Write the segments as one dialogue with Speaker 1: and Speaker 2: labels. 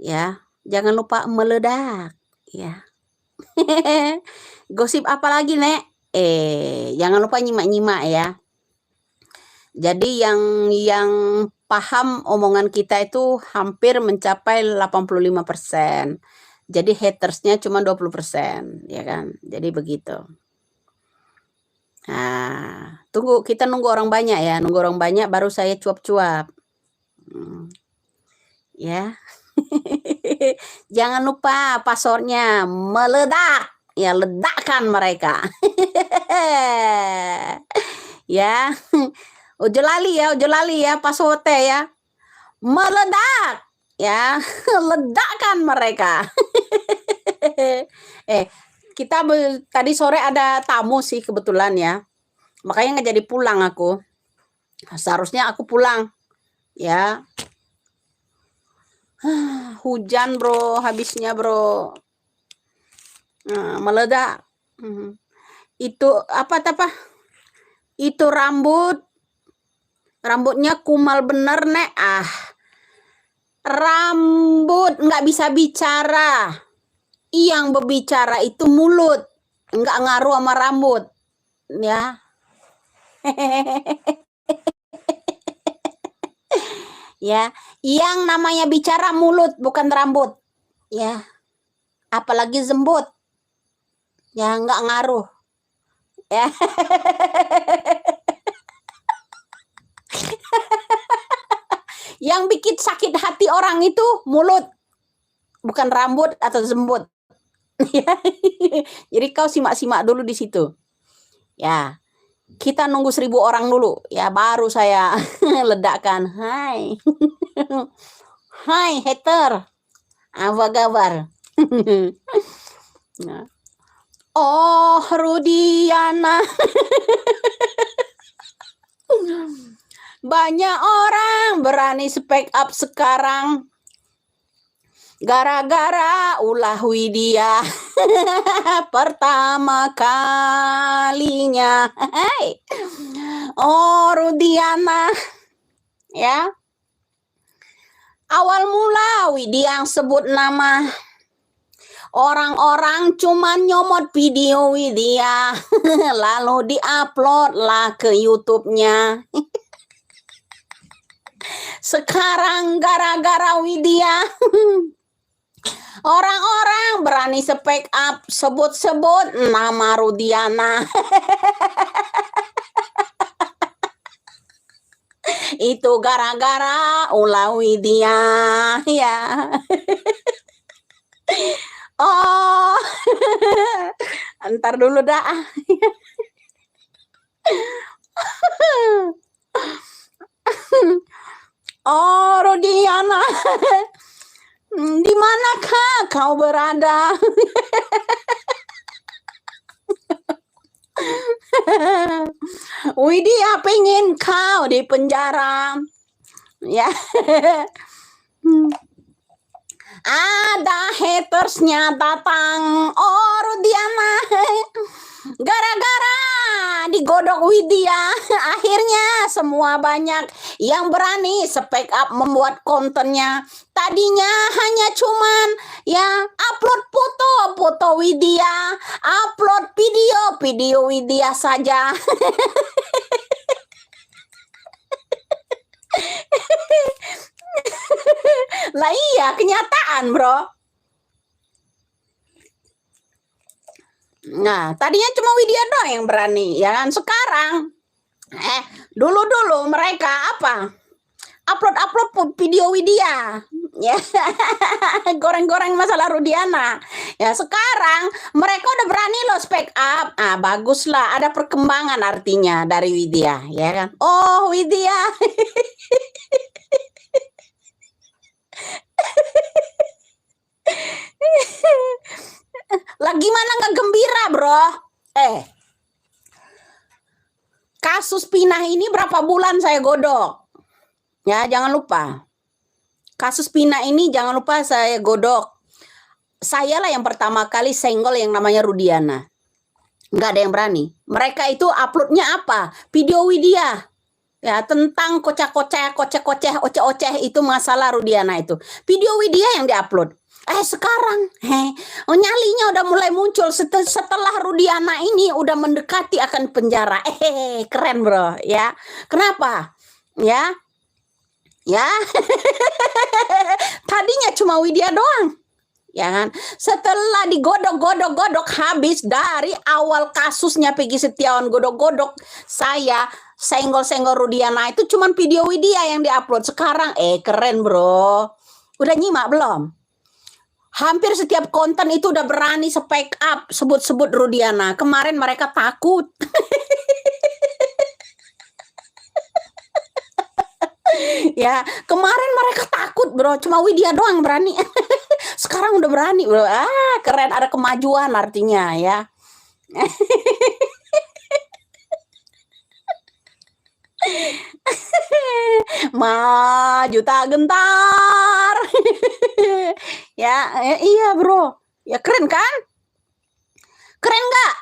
Speaker 1: ya. Jangan lupa meledak, ya. Gosip apa lagi, Nek? Jangan lupa nyimak-nyimak ya. Jadi yang paham omongan kita itu hampir mencapai 85%. Jadi hatersnya cuma 20%, ya kan? Jadi begitu. Nah, kita nunggu orang banyak ya, nunggu orang banyak baru saya cuap-cuap. Ya. Jangan lupa passwordnya meledak. Ya, ledakkan mereka. Ya. Ojo lali ya passwordnya ya. Meledak. Ya, ledakkan mereka. Kita tadi sore ada tamu sih kebetulan ya. Makanya nggak jadi pulang aku. Seharusnya aku pulang. Ya. Hujan bro, habisnya bro. Meledak. Itu apa? Itu rambutnya kumal bener, Nek. Rambut nggak bisa bicara. Yang berbicara itu mulut, nggak ngaruh sama rambut, ya. Ya, yang namanya bicara mulut bukan rambut, ya. Apalagi jembut, ya nggak ngaruh, ya. Yang bikin sakit hati orang itu mulut, bukan rambut atau jembut. Jadi kau simak-simak dulu di situ. Ya, kita nunggu 1000 orang dulu, ya baru saya ledakkan. Hai, hai hater, apa kabar? Oh, Rudiana. Banyak orang berani speak up sekarang. Gara-gara ulah Widya pertama kalinya. Oh, Rudiana. Ya. Awal mula Widya yang sebut nama. Orang-orang cuma nyomot video Widya. Lalu diupload lah ke YouTube-nya. Sekarang gara-gara Widya. Orang-orang berani speak up, sebut-sebut nama Rudiana. Itu gara-gara ulah Widya, ya. Oh, antar dulu dah. Oh, Rudiana. Di manakah kau berada? Widya pengen kau di penjara. Ya. Ada hatersnya datang. Oh, Rudiana. Gara-gara digodok Widya, akhirnya semua banyak yang berani speak up membuat kontennya. Tadinya hanya cuman ya upload foto Widya, upload video Widya saja. Lah iya, kenyataan, bro. Nah, tadinya cuma Widya doang yang berani, ya kan? Sekarang, dulu mereka apa? Upload video Widya, ya. Goreng-goreng masalah Rudiana. Ya, sekarang mereka udah berani loh speak up. Baguslah, ada perkembangan artinya dari Widya, ya kan? Oh, Widya. Lah gimana nggak gembira, bro? Kasus Pinah ini berapa bulan saya godok? Ya, jangan lupa. Kasus Pinah ini jangan lupa saya godok. Saya lah yang pertama kali senggol yang namanya Rudiana. Nggak ada yang berani. Mereka itu uploadnya apa? Video Widya. Ya, tentang kocek-kocek, oceh-oceh itu masalah Rudiana itu. Video Widya yang diupload. Sekarang, nyalinya udah mulai muncul setelah Rudiana ini udah mendekati akan penjara. Keren bro, ya. Kenapa? Ya, ya. Tadinya cuma Widya doang. Ya kan, setelah digodok-godok habis dari awal kasusnya Peggy Setiawan, godok-godok saya senggol-senggol Rudiana itu cuman video Widya yang diupload. Sekarang keren bro, udah nyimak belum? Hampir setiap konten itu udah berani speak up, sebut-sebut Rudiana. Kemarin mereka takut. Ya, kemarin mereka takut bro, cuma Widya doang berani. Sekarang udah berani bro. Keren, ada kemajuan artinya ya. Maju tak gentar. Ya, iya bro. Ya keren kan? Keren nggak?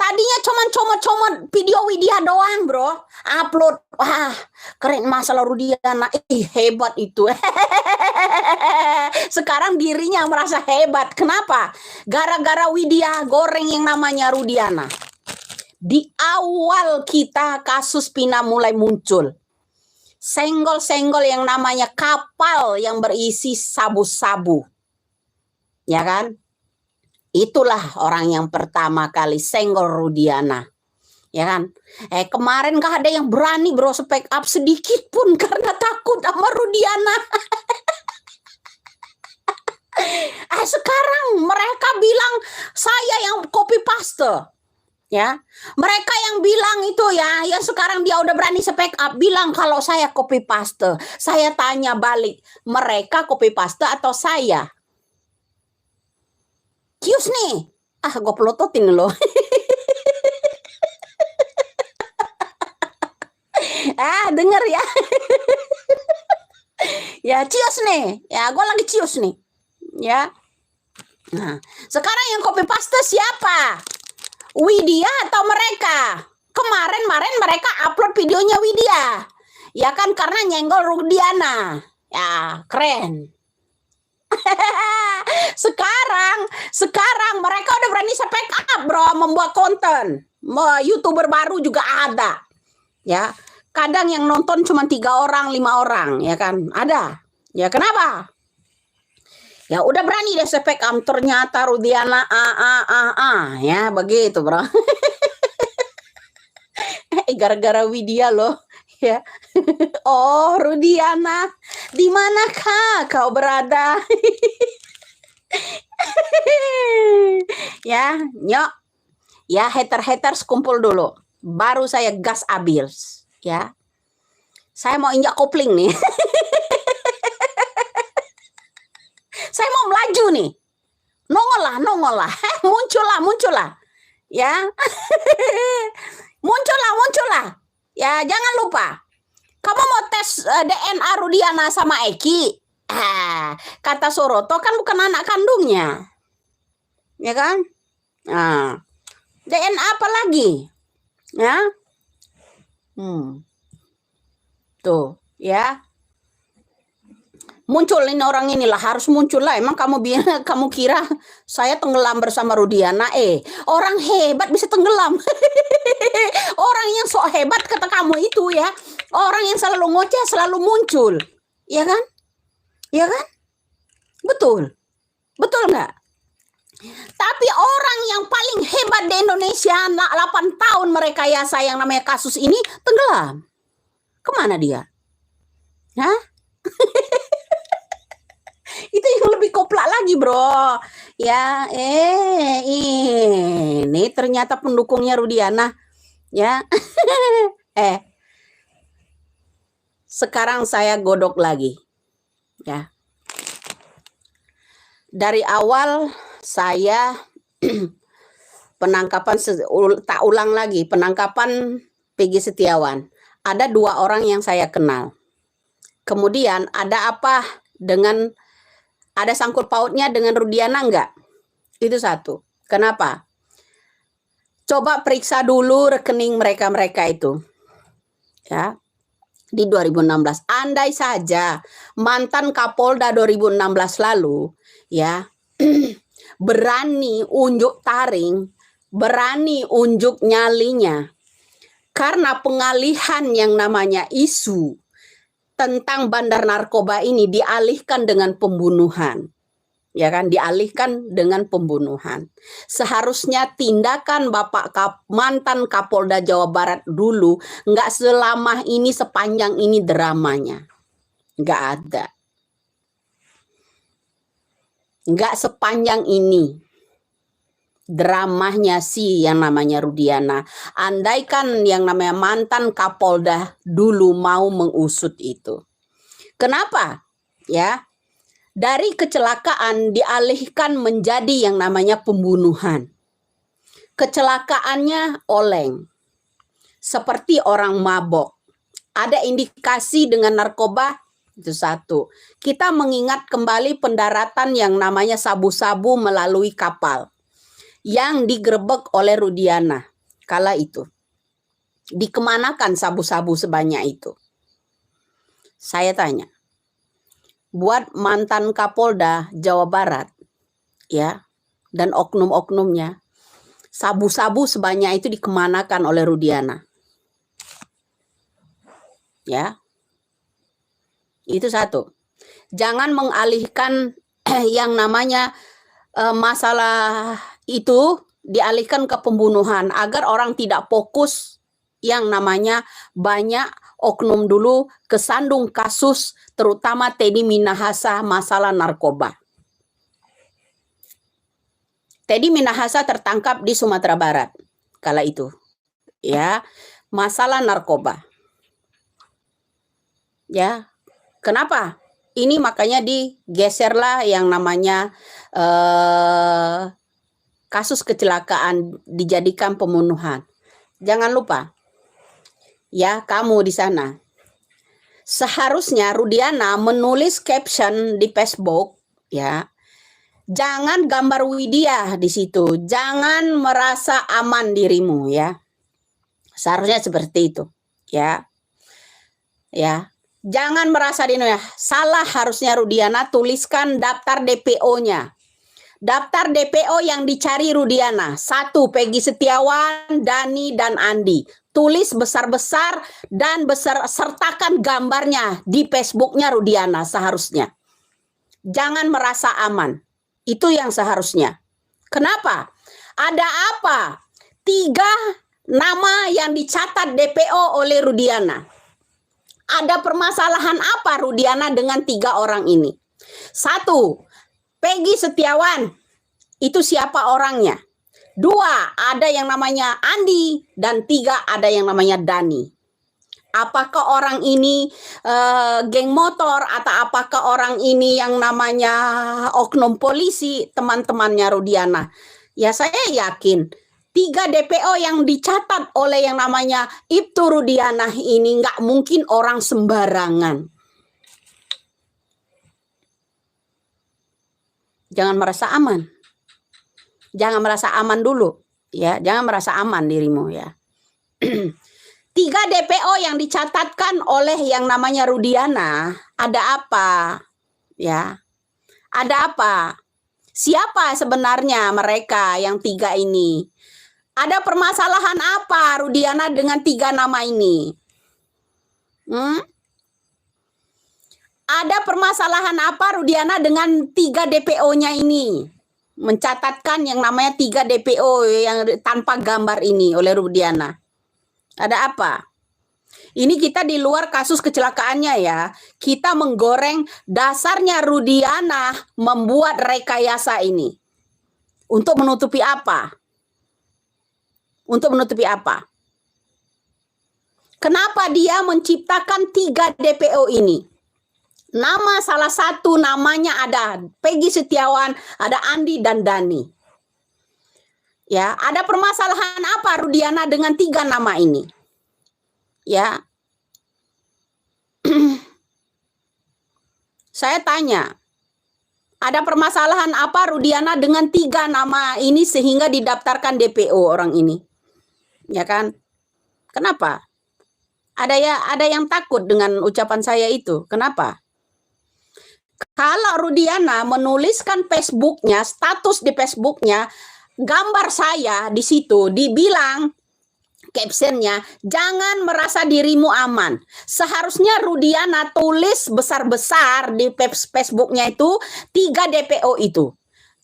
Speaker 1: Tadinya cuman comot-comot video Widya doang bro, upload. Wah, keren masalah Rudiana. Hebat itu. Sekarang dirinya merasa hebat. Kenapa? Gara-gara Widya goreng yang namanya Rudiana. Di awal kita kasus Pina mulai muncul, senggol-senggol yang namanya kapal yang berisi sabu-sabu. Ya kan? Itulah orang yang pertama kali senggol Rudiana. Ya kan? Kemarin gak ada yang berani bro speak up sedikit pun karena takut sama Rudiana. Sekarang mereka bilang saya yang copy paste. Ya, mereka yang bilang itu ya, yang sekarang dia udah berani speak up bilang kalau saya copy paste. Saya tanya balik, mereka copy paste atau saya? Kius nih, gue pelototin loh. Denger ya. Ya, cius nih. Ya, gue lagi cius nih. Ya. Nah, sekarang yang copy paste siapa? Widya atau mereka? Kemarin mereka upload videonya Widya. Ya kan, karena nyenggol Rudiana. Ya, keren. Sekarang mereka udah berani speak up bro, membuat konten. YouTuber baru juga ada. Ya, kadang yang nonton cuma 3 orang, 5 orang, ya kan? Ada. Ya, kenapa? Ya udah berani deh speak up, ternyata Rudiana ya begitu bro. Gara-gara Widya loh. Ya. Oh, Rudiana, di manakah kau berada? Ya, nyok. Ya, haters kumpul dulu. Baru saya gas abis, ya. Saya mau injak kopling nih. Saya mau melaju nih. Nongol lah. Muncul lah. Ya. Muncul lah. Ya, jangan lupa. Kamu mau tes DNA Rudiana sama Eki? Kata Soroto kan bukan anak kandungnya. Ya kan? Nah, DNA apa lagi? Ya. Tuh, ya. Muncul ini orang inilah, harus muncul lah. Emang kamu kira saya tenggelam bersama Rudiana? Orang hebat bisa tenggelam. Orang yang sok hebat kata kamu itu ya. Orang yang selalu ngoceh selalu muncul. Ya kan? Ya kan? Betul. Betul nggak? Tapi orang yang paling hebat di Indonesia 8 tahun merekayasa yang namanya kasus ini tenggelam. Kemana dia? Hah? Itu yang lebih koplak lagi bro. Ya, ini ternyata pendukungnya Rudiana. Ya. Sekarang saya godok lagi. Ya. Dari awal saya penangkapan, tak ulang lagi, penangkapan Peggy Setiawan. Ada 2 orang yang saya kenal. Kemudian ada apa dengan, ada sangkut pautnya dengan Rudiana enggak? Itu satu. Kenapa? Coba periksa dulu rekening mereka itu. ya, di 2016. Andai saja mantan Kapolda 2016 lalu ya berani unjuk taring, berani unjuk nyalinya karena pengalihan yang namanya isu tentang bandar narkoba ini dialihkan dengan pembunuhan. Ya kan, dialihkan dengan pembunuhan. Seharusnya tindakan mantan Kapolda Jawa Barat dulu nggak selama ini, sepanjang ini dramanya. Nggak ada. Nggak sepanjang ini dramanya si yang namanya Rudiana. Andaikan yang namanya mantan Kapolda dulu mau mengusut itu. Kenapa? Ya, dari kecelakaan dialihkan menjadi yang namanya pembunuhan. Kecelakaannya oleng, seperti orang mabok. Ada indikasi dengan narkoba, itu satu. Kita mengingat kembali pendaratan yang namanya sabu-sabu melalui kapal yang digerebek oleh Rudiana kala itu. Dikemanakan sabu-sabu sebanyak itu? Saya tanya. Buat mantan Kapolda Jawa Barat, ya, dan oknum-oknumnya, sabu-sabu sebanyak itu dikemanakan oleh Rudiana? Ya, itu satu. Jangan mengalihkan yang namanya masalah itu dialihkan ke pembunuhan agar orang tidak fokus yang namanya banyak oknum dulu kesandung kasus terutama Teddy Minahasa masalah narkoba. Teddy Minahasa tertangkap di Sumatera Barat kala itu. Ya, masalah narkoba. Ya, kenapa? Ini makanya digeserlah yang namanya kasus kecelakaan dijadikan pembunuhan. Jangan lupa, ya, kamu di sana. Seharusnya Rudiana menulis caption di Facebook, ya. Jangan gambar Widya di situ. Jangan merasa aman dirimu, ya. Seharusnya seperti itu, ya. Ya. Jangan merasa salah, harusnya Rudiana tuliskan daftar DPO-nya. Daftar DPO yang dicari Rudiana. 1, Peggy Setiawan, Dani, dan Andi. Tulis besar-besar dan sertakan gambarnya di Facebooknya Rudiana seharusnya. Jangan merasa aman. Itu yang seharusnya. Kenapa? Ada apa? 3 nama yang dicatat DPO oleh Rudiana. Ada permasalahan apa Rudiana dengan 3 orang ini? 1, Peggy Setiawan, itu siapa orangnya? 2, ada yang namanya Andi, dan 3, ada yang namanya Dani. Apakah orang ini geng motor atau apakah orang ini yang namanya oknum polisi, teman-temannya Rudiana? Ya, saya yakin 3 DPO yang dicatat oleh yang namanya Ibtu Rudiana ini nggak mungkin orang sembarangan. Jangan merasa aman. Jangan merasa aman dulu, ya. Jangan merasa aman dirimu, ya. 3 DPO yang dicatatkan oleh yang namanya Rudiana, ada apa? Ya. Ada apa? Siapa sebenarnya mereka yang 3 ini? Ada permasalahan apa Rudiana dengan 3 nama ini? Ada permasalahan apa Rudiana dengan 3 DPO-nya ini? Mencatatkan yang namanya 3 DPO yang tanpa gambar ini oleh Rudiana. Ada apa? Ini kita di luar kasus kecelakaannya, ya. Kita menggoreng dasarnya Rudiana membuat rekayasa ini. Untuk menutupi apa? Untuk menutupi apa? Kenapa dia menciptakan 3 DPO ini? Nama salah satu namanya ada Peggy Setiawan, ada Andi dan Dani. Ya, ada permasalahan apa Rudiana dengan 3 nama ini? Ya. Saya tanya, ada permasalahan apa Rudiana dengan 3 nama ini sehingga didaftarkan DPO orang ini? Ya kan? Kenapa? Ada yang takut dengan ucapan saya itu. Kenapa? Kalau Rudiana menuliskan Facebooknya, status di Facebooknya, gambar saya di situ, dibilang captionnya, jangan merasa dirimu aman. Seharusnya Rudiana tulis besar-besar di Facebooknya itu 3 DPO itu.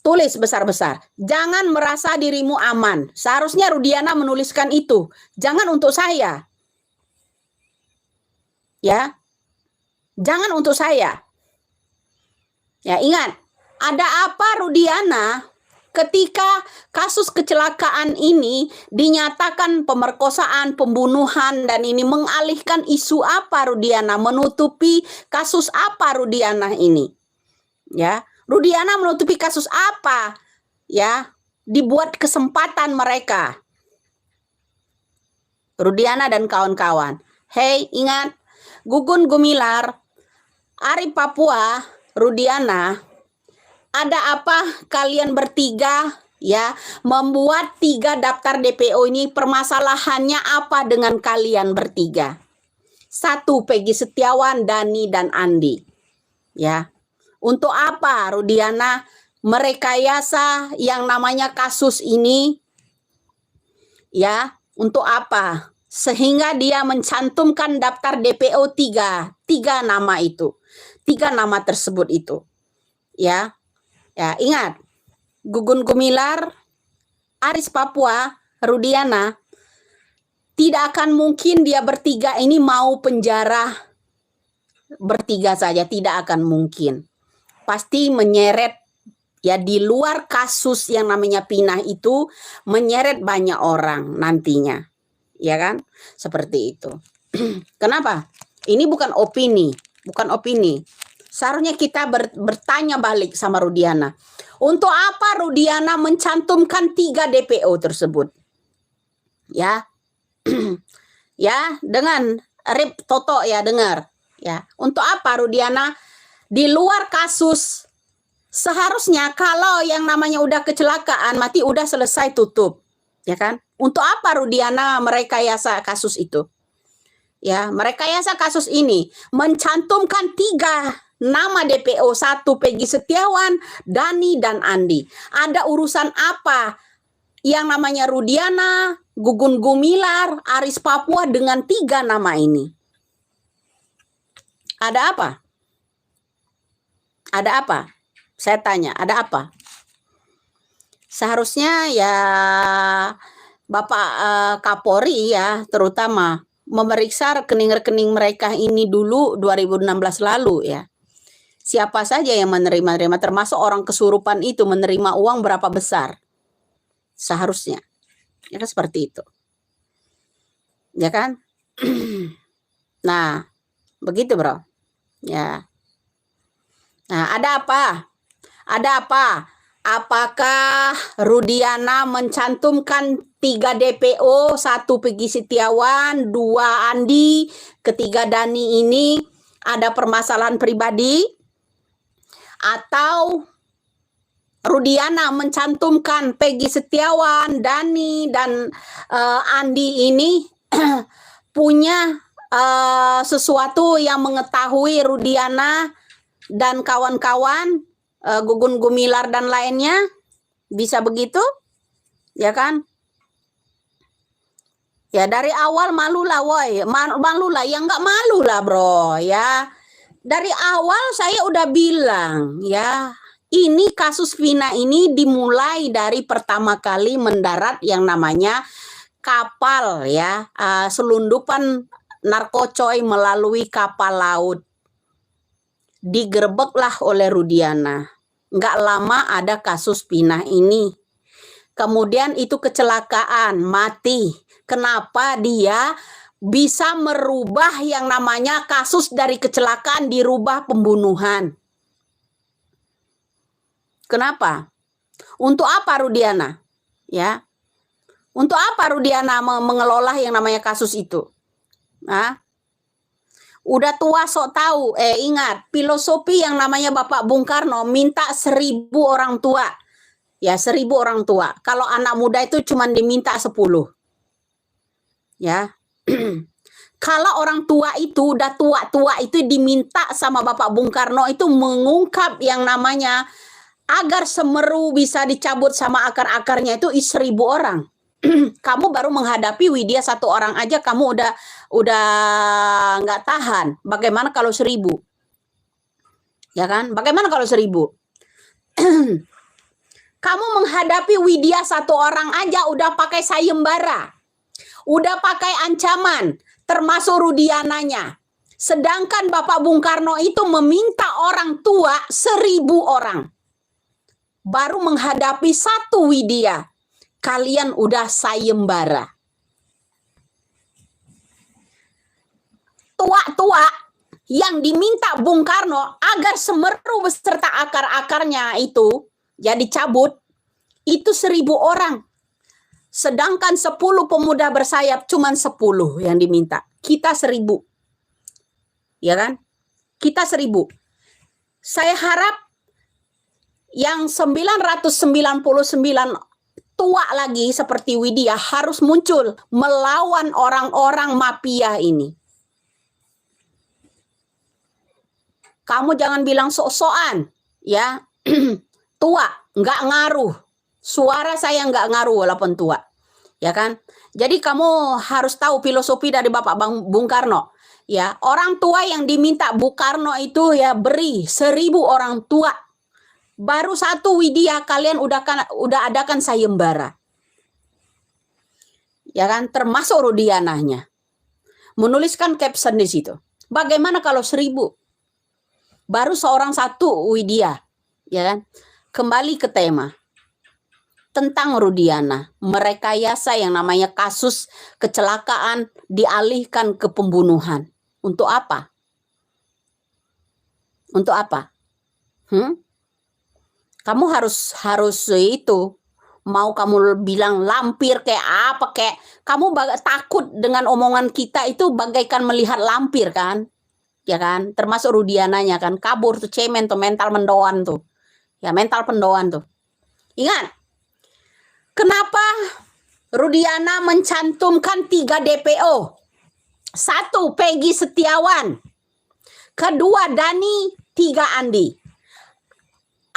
Speaker 1: Tulis besar-besar, jangan merasa dirimu aman. Seharusnya Rudiana menuliskan itu. Jangan untuk saya. Ya. Jangan untuk saya. Ya, ingat, ada apa Rudiana ketika kasus kecelakaan ini dinyatakan pemerkosaan, pembunuhan, dan ini mengalihkan isu apa Rudiana, menutupi kasus apa Rudiana ini? Ya, Rudiana menutupi kasus apa? Ya, dibuat kesempatan mereka. Rudiana dan kawan-kawan. Hei, ingat, Gugun Gumilar, Ari Papua, Rudiana, ada apa kalian bertiga ya membuat 3 daftar DPO ini? Permasalahannya apa dengan kalian bertiga? 1, Peggy Setiawan, Dani, dan Andi. Ya, untuk apa Rudiana merekayasa yang namanya kasus ini? Ya, untuk apa? Sehingga dia mencantumkan daftar DPO 3 nama itu. 3 nama tersebut itu. Ya. Ya, ingat. Gugun Gumilar, Aris Papua, Rudiana, tidak akan mungkin dia bertiga ini mau penjara bertiga saja, tidak akan mungkin. Pasti menyeret ya di luar kasus yang namanya pinah itu, menyeret banyak orang nantinya. Ya kan? Seperti itu. Kenapa? Ini bukan opini. Seharusnya kita bertanya balik sama Rudiana. Untuk apa Rudiana mencantumkan 3 DPO tersebut? Ya. Ya, dengan Rip Toto ya, dengar. Ya, untuk apa Rudiana di luar kasus? Seharusnya kalau yang namanya udah kecelakaan, mati udah selesai, tutup. Ya kan? Untuk apa Rudiana merekayasa kasus itu? Ya, merekayasa kasus ini mencantumkan 3 nama DPO, 1 Peggy Setiawan, Dani, dan Andi. Ada urusan apa yang namanya Rudiana, Gugun Gumilar, Aris Papua dengan 3 nama ini? Ada apa? Ada apa? Saya tanya, ada apa? Seharusnya ya Bapak Kapolri ya terutama memeriksa rekening-rekening mereka ini dulu 2016 lalu ya. Siapa saja yang menerima termasuk orang kesurupan itu menerima uang berapa besar? Seharusnya. Ya kan seperti itu. Ya kan? Nah, begitu, Bro. Ya. Nah, ada apa? Ada apa? Apakah Rudiana mencantumkan 3 DPO, 1 Peggy Setiawan, 2 Andi, ketiga Dani ini ada permasalahan pribadi? Atau Rudiana mencantumkan Peggy Setiawan, Dani, dan Andi ini punya sesuatu yang mengetahui Rudiana dan kawan-kawan, Gugun Gumilar dan lainnya, bisa begitu? Ya kan? Ya dari awal malulah woi, malulah, yang nggak malu lah bro ya. Dari awal saya udah bilang ya, ini kasus Vina ini dimulai dari pertama kali mendarat yang namanya kapal ya, selundupan narkocoy melalui kapal laut. Digerebeklah oleh Rudiana. Nggak lama ada kasus pinah ini. Kemudian itu kecelakaan, mati. Kenapa dia bisa merubah yang namanya kasus dari kecelakaan dirubah pembunuhan? Kenapa? Untuk apa Rudiana? Ya. Untuk apa Rudiana mengelola yang namanya kasus itu? Nah, udah tua sok tahu. Ingat, filosofi yang namanya Bapak Bung Karno minta 1000 orang tua. Ya, 1000 orang tua. Kalau anak muda itu cuma diminta 10. Ya. Kalau orang tua itu udah tua-tua itu diminta sama Bapak Bung Karno itu mengungkap yang namanya agar Semeru bisa dicabut sama akar-akarnya itu 1.000 orang. Kamu baru menghadapi Widya 1 orang aja kamu udah nggak tahan. Bagaimana kalau 1.000? Ya kan? Bagaimana kalau 1.000? Kamu menghadapi Widya 1 orang aja udah pakai sayembara. Udah pakai ancaman, termasuk Rudiananya. Sedangkan Bapak Bung Karno itu meminta orang tua 1.000 orang. Baru menghadapi 1 Widya. Kalian udah sayembara. Tua-tua yang diminta Bung Karno agar Semeru beserta akar-akarnya itu ya dicabut, itu 1.000 orang. Sedangkan 10 pemuda bersayap cuman 10 yang diminta. Kita 1.000. Ya kan? Kita 1.000. Saya harap yang 999 tua lagi seperti Widya harus muncul melawan orang-orang mafia ini. Kamu jangan bilang sok-sokan, ya. Tua, nggak ngaruh. Suara saya nggak ngaruh walaupun tua. Ya kan? Jadi kamu harus tahu filosofi dari Bapak Bung Karno. Ya, orang tua yang diminta Bung Karno itu ya beri 1.000 orang tua. Baru 1 Widya kalian udah adakan sayembara. Ya kan? Termasuk Rudiananya. Menuliskan caption di situ. Bagaimana kalau 1.000? Baru seorang 1 Widya. Ya kan? Kembali ke tema tentang Rudiana, merekayasa yang namanya kasus kecelakaan dialihkan ke pembunuhan. Untuk apa? Untuk apa? Kamu harus itu, mau kamu bilang lampir kayak apa kayak, kamu takut dengan omongan kita itu bagaikan melihat lampir kan? Ya kan? Termasuk Rudiananya kan, kabur tuh, cemen tuh, mental mendoan tuh. Ya, mental pendoan tuh. Ingat, kenapa Rudiana mencantumkan 3 DPO? 1 Peggy Setiawan, 2 Dani, 3 Andi.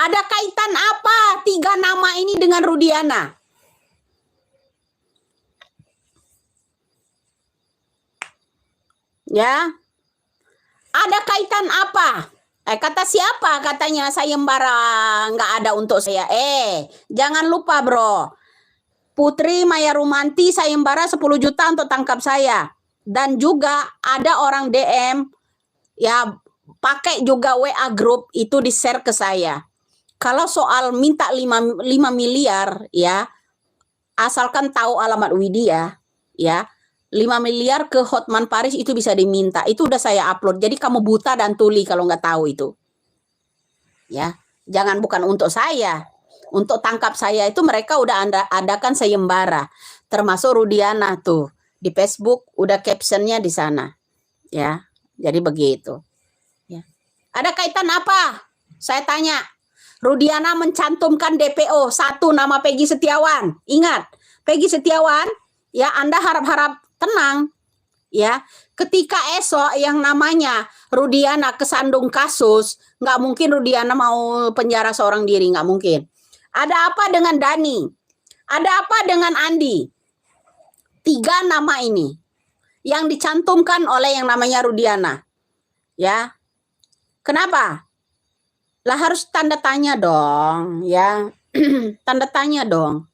Speaker 1: Ada kaitan apa 3 nama ini dengan Rudiana? Ya, ada kaitan apa? Kata siapa? Katanya sayembara nggak ada untuk saya. Jangan lupa bro. Putri Maya Rumanti sayembara 10 juta untuk tangkap saya. Dan juga ada orang DM ya pakai juga WA group itu di-share ke saya. Kalau soal minta 5 miliar ya, asalkan tahu alamat Widya ya. 5 miliar ke Hotman Paris itu bisa diminta. Itu udah saya upload. Jadi kamu buta dan tuli kalau nggak tahu itu. Ya, jangan bukan untuk saya. Untuk tangkap saya itu mereka udah adakan sayembara. Termasuk Rudiana tuh. Di Facebook udah captionnya di sana. Ya, jadi begitu. Ya. Ada kaitan apa? Saya tanya. Rudiana mencantumkan DPO 1 nama Peggy Setiawan. Ingat, Peggy Setiawan, ya Anda harap-harap tenang, ya. Ketika esok yang namanya Rudiana kesandung kasus, nggak mungkin Rudiana mau penjara seorang diri, nggak mungkin. Ada apa dengan Dani? Ada apa dengan Andi? 3 nama ini yang dicantumkan oleh yang namanya Rudiana, ya. Kenapa? Lah harus tanda tanya dong, ya. Tanda tanya dong.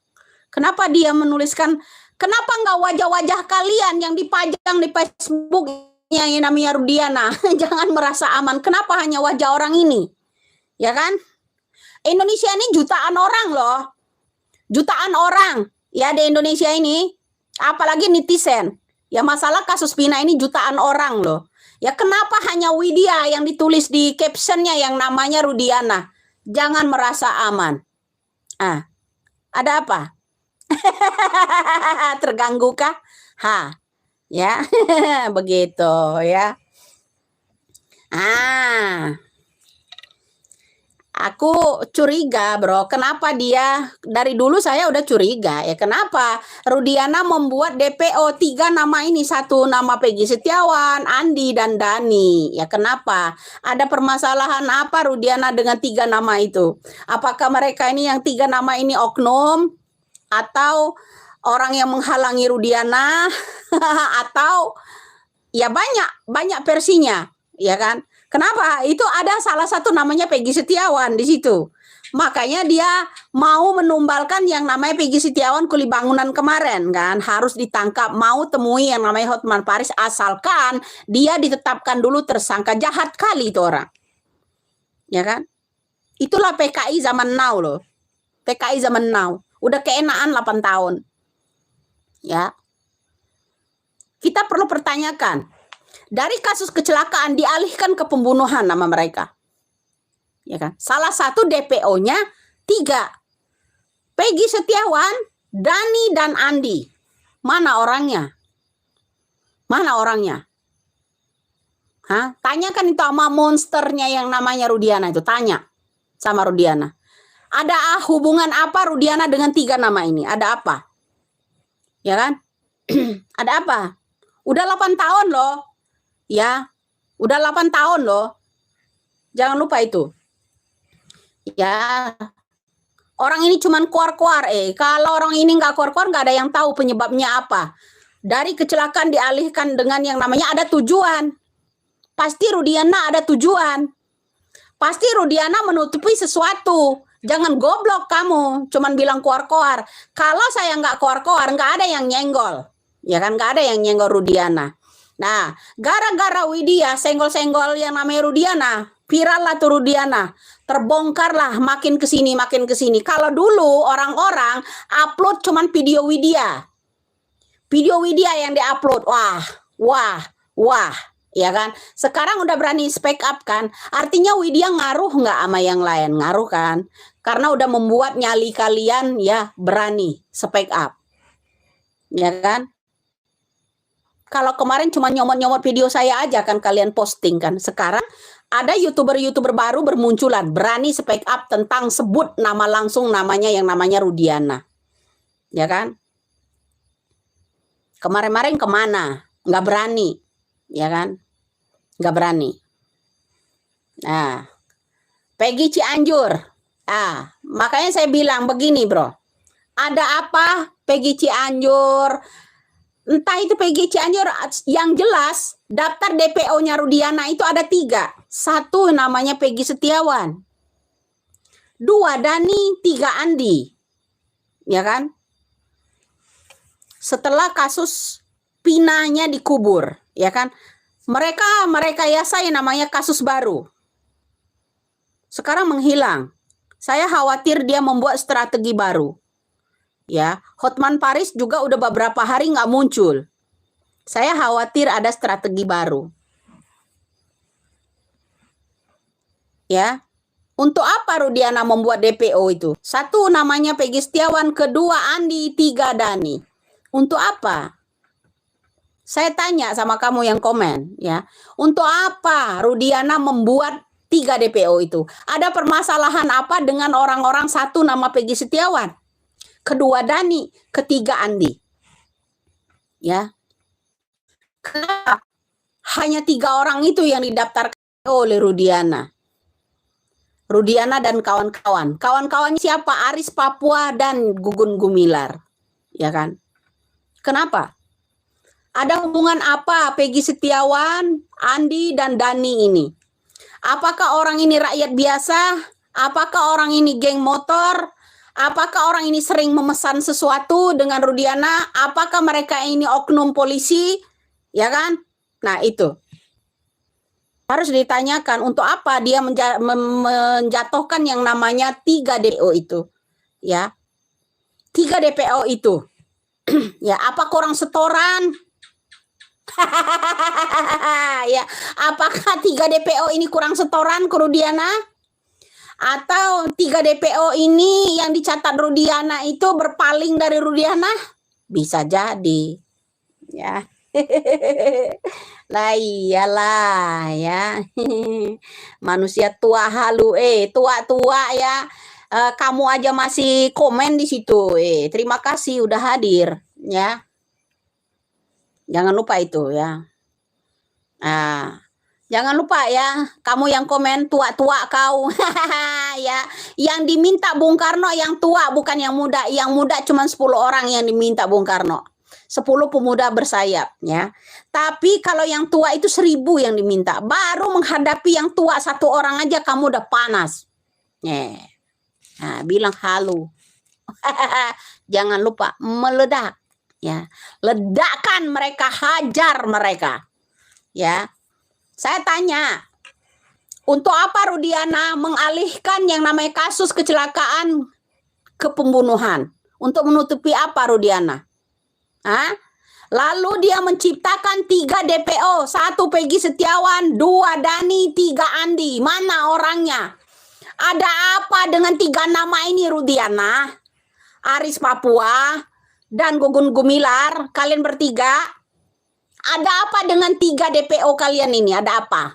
Speaker 1: Kenapa dia menuliskan? Kenapa nggak wajah-wajah kalian yang dipajang di Facebook yang namanya Rudiana? Jangan merasa aman. Kenapa hanya wajah orang ini? Ya kan? Indonesia ini jutaan orang loh. Jutaan orang ya di Indonesia ini. Apalagi netizen. Ya masalah kasus Vina ini jutaan orang loh. Ya kenapa hanya Widya yang ditulis di captionnya yang namanya Rudiana? Jangan merasa aman. Ada apa? Terganggu kah? Ya. Begitu ya. Aku curiga, Bro. Kenapa dia dari dulu saya udah curiga ya. Kenapa Rudiana membuat DPO 3 nama ini, satu nama Peggy Setiawan, Andi dan Dani. Ya kenapa? Ada permasalahan apa Rudiana dengan 3 nama itu? Apakah mereka ini yang 3 nama ini oknum atau orang yang menghalangi Rudiana atau ya banyak versinya, ya kan? Kenapa? Itu ada salah satu namanya Peggy Setiawan di situ. Makanya dia mau menumbalkan yang namanya Peggy Setiawan kuli bangunan kemarin kan, harus ditangkap, mau temui yang namanya Hotman Paris asalkan dia ditetapkan dulu tersangka. Jahat kali itu orang. Ya kan? Itulah PKI zaman now loh. PKI zaman now. Udah keenaan 8 tahun. Ya. Kita perlu pertanyakan, dari kasus kecelakaan dialihkan ke pembunuhan nama mereka. Ya kan? Salah satu DPO-nya 3. Peggy Setiawan, Dani dan Andi. Mana orangnya? Mana orangnya? Hah? Tanyakan itu sama monsternya yang namanya Rudiana itu. Tanya sama Rudiana. Ada hubungan apa Rudiana dengan 3 nama ini? Ada apa? Ya kan? Ada apa? Udah 8 tahun loh. Ya, udah 8 tahun loh. Jangan lupa itu. Ya, orang ini cuman kuar-kuar. Kalau orang ini nggak kuar-kuar, nggak ada yang tahu penyebabnya apa. Dari kecelakaan dialihkan dengan yang namanya ada tujuan. Pasti Rudiana ada tujuan. Pasti Rudiana menutupi sesuatu. Jangan goblok kamu, cuman bilang kuar-kuar. Kalau saya nggak kuar-kuar, nggak ada yang nyenggol. Ya kan, nggak ada yang nyenggol Rudiana. Nah, gara-gara Widya senggol-senggol yang namanya Rudiana, viral lah tuh Rudiana, terbongkar lah makin kesini. Kalau dulu orang-orang upload cuman video Widya yang diupload, wah, ya kan? Sekarang udah berani speak up kan? Artinya Widya ngaruh nggak sama yang lain? Ngaruh kan? Karena udah membuat nyali kalian ya berani speak up, ya kan? Kalau kemarin cuma nyomot-nyomot video saya aja kan kalian posting kan. Sekarang ada YouTuber baru bermunculan. Berani speak up tentang sebut nama langsung namanya yang namanya Rudiana. Ya kan? Kemarin-kemarin kemana? Nggak berani. Ya kan? Nggak berani. Nah, Peggy Cianjur. Makanya saya bilang begini bro. Ada apa Peggy Cianjur? Entah itu Peggy Cianjur, yang jelas daftar DPO-nya Rudiana itu ada 3. 1 namanya Peggy Setiawan, 2 Dani, 3 Andi. Ya kan? Setelah kasus pinahnya dikubur, ya kan? Mereka ya saya namanya kasus baru. Sekarang menghilang. Saya khawatir dia membuat strategi baru. Ya, Hotman Paris juga udah beberapa hari nggak muncul. Saya khawatir ada strategi baru. Ya, untuk apa Rudiana membuat DPO itu? 1 namanya Peggy Setiawan, 2 Andi, 3 Dani. Untuk apa? Saya tanya sama kamu yang komen, ya. Untuk apa Rudiana membuat 3 DPO itu? Ada permasalahan apa dengan orang-orang 1 nama Peggy Setiawan? 2 Dani, 3 Andi. Ya. Kenapa? Hanya 3 orang itu yang didaftarkan oleh Rudiana. Rudiana dan kawan-kawan. Kawan-kawannya siapa? Aris Papua dan Gugun Gumilar. Ya kan? Kenapa? Ada hubungan apa Peggy Setiawan, Andi dan Dani ini? Apakah orang ini rakyat biasa? Apakah orang ini geng motor? Apakah orang ini sering memesan sesuatu dengan Rudiana? Apakah mereka ini oknum polisi? Ya kan? Nah, itu. Harus ditanyakan untuk apa dia menjatuhkan yang namanya 3 DPO itu. Ya. 3 DPO itu. Ya, apa kurang setoran? Ya, apakah 3 DPO ini kurang setoran ke Rudiana? Atau 3 DPO ini yang dicatat Rudiana itu berpaling dari Rudiana? Bisa jadi. Ya. Lah iyalah ya. Manusia tua halu, tua-tua ya. Kamu aja masih komen di situ. Terima kasih udah hadir ya. Jangan lupa itu ya. Ah, jangan lupa ya, kamu yang komen tua-tua kau. Ya, yang diminta Bung Karno yang tua bukan yang muda. Yang muda cuma 10 orang yang diminta Bung Karno. 10 pemuda bersayap ya. Tapi kalau yang tua itu 1000 yang diminta. Baru menghadapi yang tua 1 orang aja kamu udah panas. Nah, bilang halu. Jangan lupa meledak ya. Ledakan mereka, hajar mereka. Ya. Saya tanya, untuk apa Rudiana mengalihkan yang namanya kasus kecelakaan ke pembunuhan? Untuk menutupi apa Rudiana? Hah? Lalu dia menciptakan 3 DPO, 1 Peggy Setiawan, 2 Dani, 3 Andi. Mana orangnya? Ada apa dengan 3 nama ini Rudiana? Aris Papua dan Gugun Gumilar, kalian bertiga. Ada apa dengan 3 DPO kalian ini? Ada apa?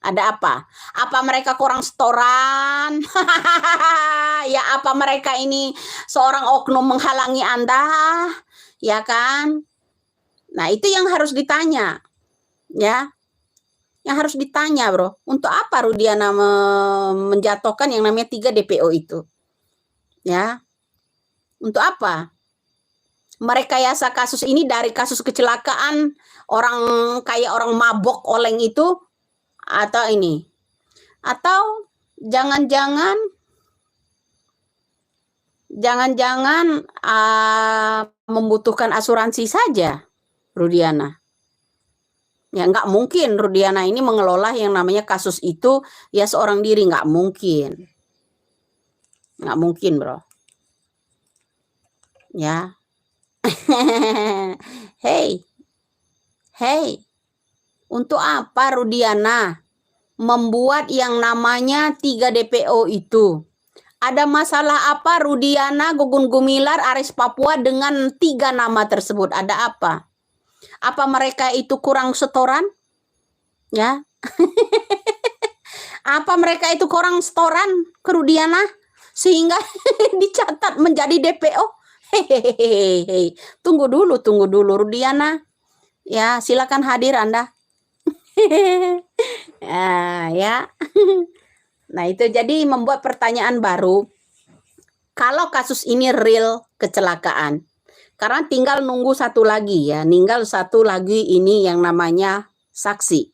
Speaker 1: Ada apa? Apa mereka kurang setoran? Ya apa mereka ini seorang oknum menghalangi Anda? Ya kan? Nah, itu yang harus ditanya. Ya. Yang harus ditanya, Bro. Untuk apa Rudiana menjatuhkan yang namanya 3 DPO itu? Ya. Untuk apa? Merekayasa kasus ini dari kasus kecelakaan orang kayak orang mabok oleng itu, atau ini, atau jangan-jangan membutuhkan asuransi saja Rudiana. Ya nggak mungkin Rudiana ini mengelola yang namanya kasus itu ya seorang diri, nggak mungkin. Nggak mungkin, Bro. Ya. Hey, untuk apa Rudiana membuat yang namanya 3 DPO itu? Ada masalah apa Rudiana, Gugun Gumilar, Aris Papua dengan 3 nama tersebut? Ada apa? Apa mereka itu kurang setoran? Ya. Apa mereka itu kurang setoran ke Rudiana sehingga dicatat menjadi DPO? Hehehe. Tunggu dulu Rudiana. Ya, silakan hadir Anda. Ya. Nah, itu jadi membuat pertanyaan baru. Kalau kasus ini real kecelakaan, karena tinggal nunggu satu lagi ya, ini yang namanya saksi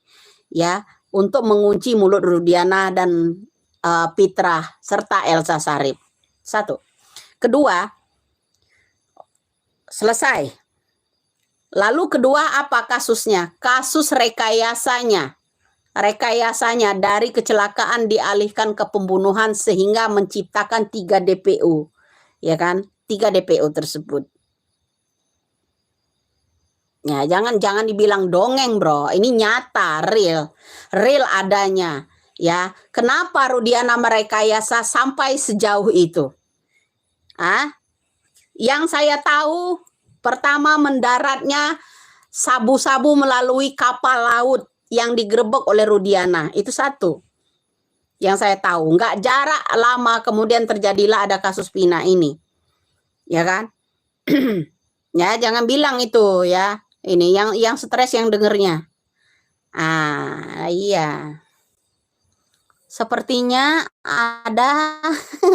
Speaker 1: ya, untuk mengunci mulut Rudiana dan Pitra serta Elsa Sharif. 1. Kedua, selesai. Lalu kedua apa kasusnya? Kasus rekayasanya dari kecelakaan dialihkan ke pembunuhan sehingga menciptakan 3 DPO. Ya kan? 3 DPO tersebut. Ya, jangan dibilang dongeng, Bro. Ini nyata, real adanya. Ya, kenapa Rudiana merekayasa sampai sejauh itu? Yang saya tahu, pertama mendaratnya sabu-sabu melalui kapal laut yang digerebek oleh Rudiana. Itu 1 yang saya tahu. Nggak jarak lama kemudian terjadilah ada kasus Pina ini. Ya kan? Ya, jangan bilang itu ya. Ini yang stres yang dengernya. Iya. Sepertinya ada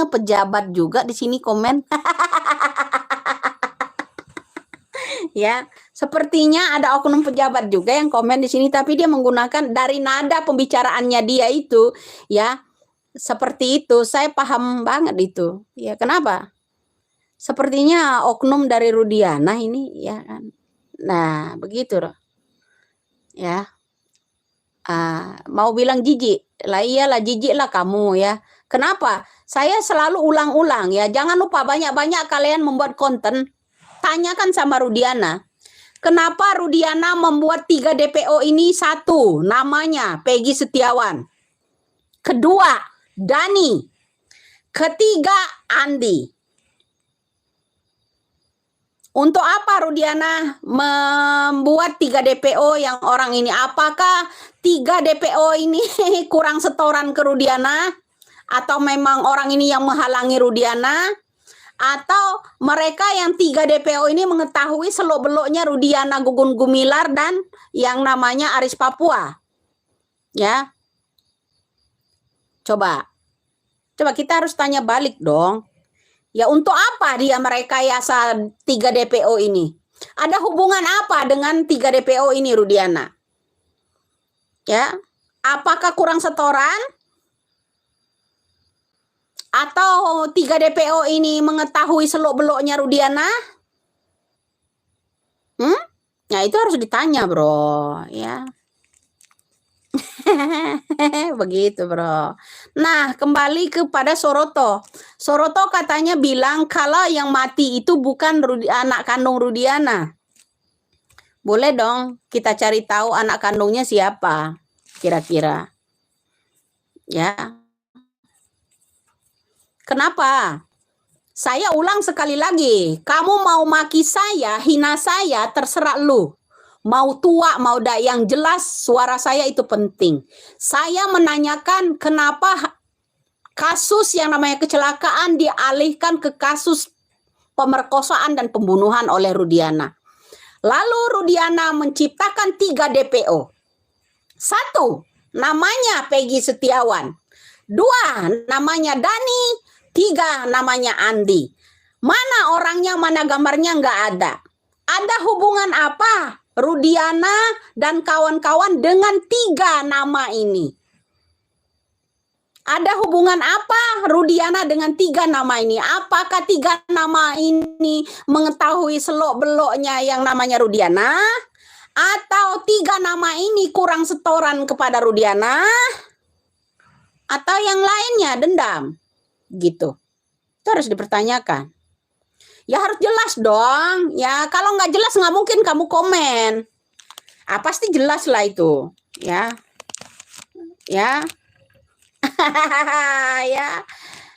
Speaker 1: pejabat juga di sini komen. Ya, sepertinya ada oknum pejabat juga yang komen di sini, tapi dia menggunakan dari nada pembicaraannya dia itu, ya, seperti itu. Saya paham banget itu. Ya, kenapa? Sepertinya oknum dari Rudiana ini, ya kan. Nah, begitu loh. Ya. Mau bilang jijik, lah iyalah jijik lah kamu ya. Kenapa? Saya selalu ulang-ulang ya. Jangan lupa banyak-banyak kalian membuat konten. Tanyakan sama Rudiana. Kenapa Rudiana membuat 3 DPO ini? 1, namanya Peggy Setiawan. Kedua, Dani. Ketiga, Andi. Untuk apa Rudiana membuat 3 DPO yang orang ini? Apakah 3 DPO ini kurang setoran ke Rudiana? Atau memang orang ini yang menghalangi Rudiana? Atau mereka yang 3 DPO ini mengetahui seluk-beluknya Rudiana Gugun Gumilar dan yang namanya Aris Papua? Ya. Coba kita harus tanya balik dong. Ya untuk apa dia merekayasa 3 DPO ini? Ada hubungan apa dengan 3 DPO ini Rudiana? Ya, apakah kurang setoran? Atau 3 DPO ini mengetahui seluk-beluknya Rudiana? Nah itu harus ditanya bro, ya. Begitu bro. Nah kembali kepada Soroto. Soroto katanya bilang kalau yang mati itu bukan anak kandung Rudiana. Boleh dong kita cari tahu anak kandungnya siapa kira-kira. Ya. Kenapa? Saya ulang sekali lagi. Kamu mau maki saya, hina saya, terserah lu. Mau tua, mau dak, yang jelas suara saya itu penting. Saya menanyakan kenapa kasus yang namanya kecelakaan dialihkan ke kasus pemerkosaan dan pembunuhan oleh Rudiana. Lalu Rudiana menciptakan 3 DPO. 1, namanya Peggy Setiawan. 2, namanya Dani. 3, namanya Andi. Mana orangnya, mana gambarnya, nggak ada. Ada hubungan apa Rudiana dan kawan-kawan dengan 3 nama ini? Ada hubungan apa Rudiana dengan 3 nama ini? Apakah 3 nama ini mengetahui seluk-beluknya yang namanya Rudiana? Atau 3 nama ini kurang setoran kepada Rudiana? Atau yang lainnya dendam? Gitu. Itu harus dipertanyakan. Ya harus jelas dong. Ya kalau nggak jelas nggak mungkin kamu komen. Pasti jelas lah itu. Ya. Ya.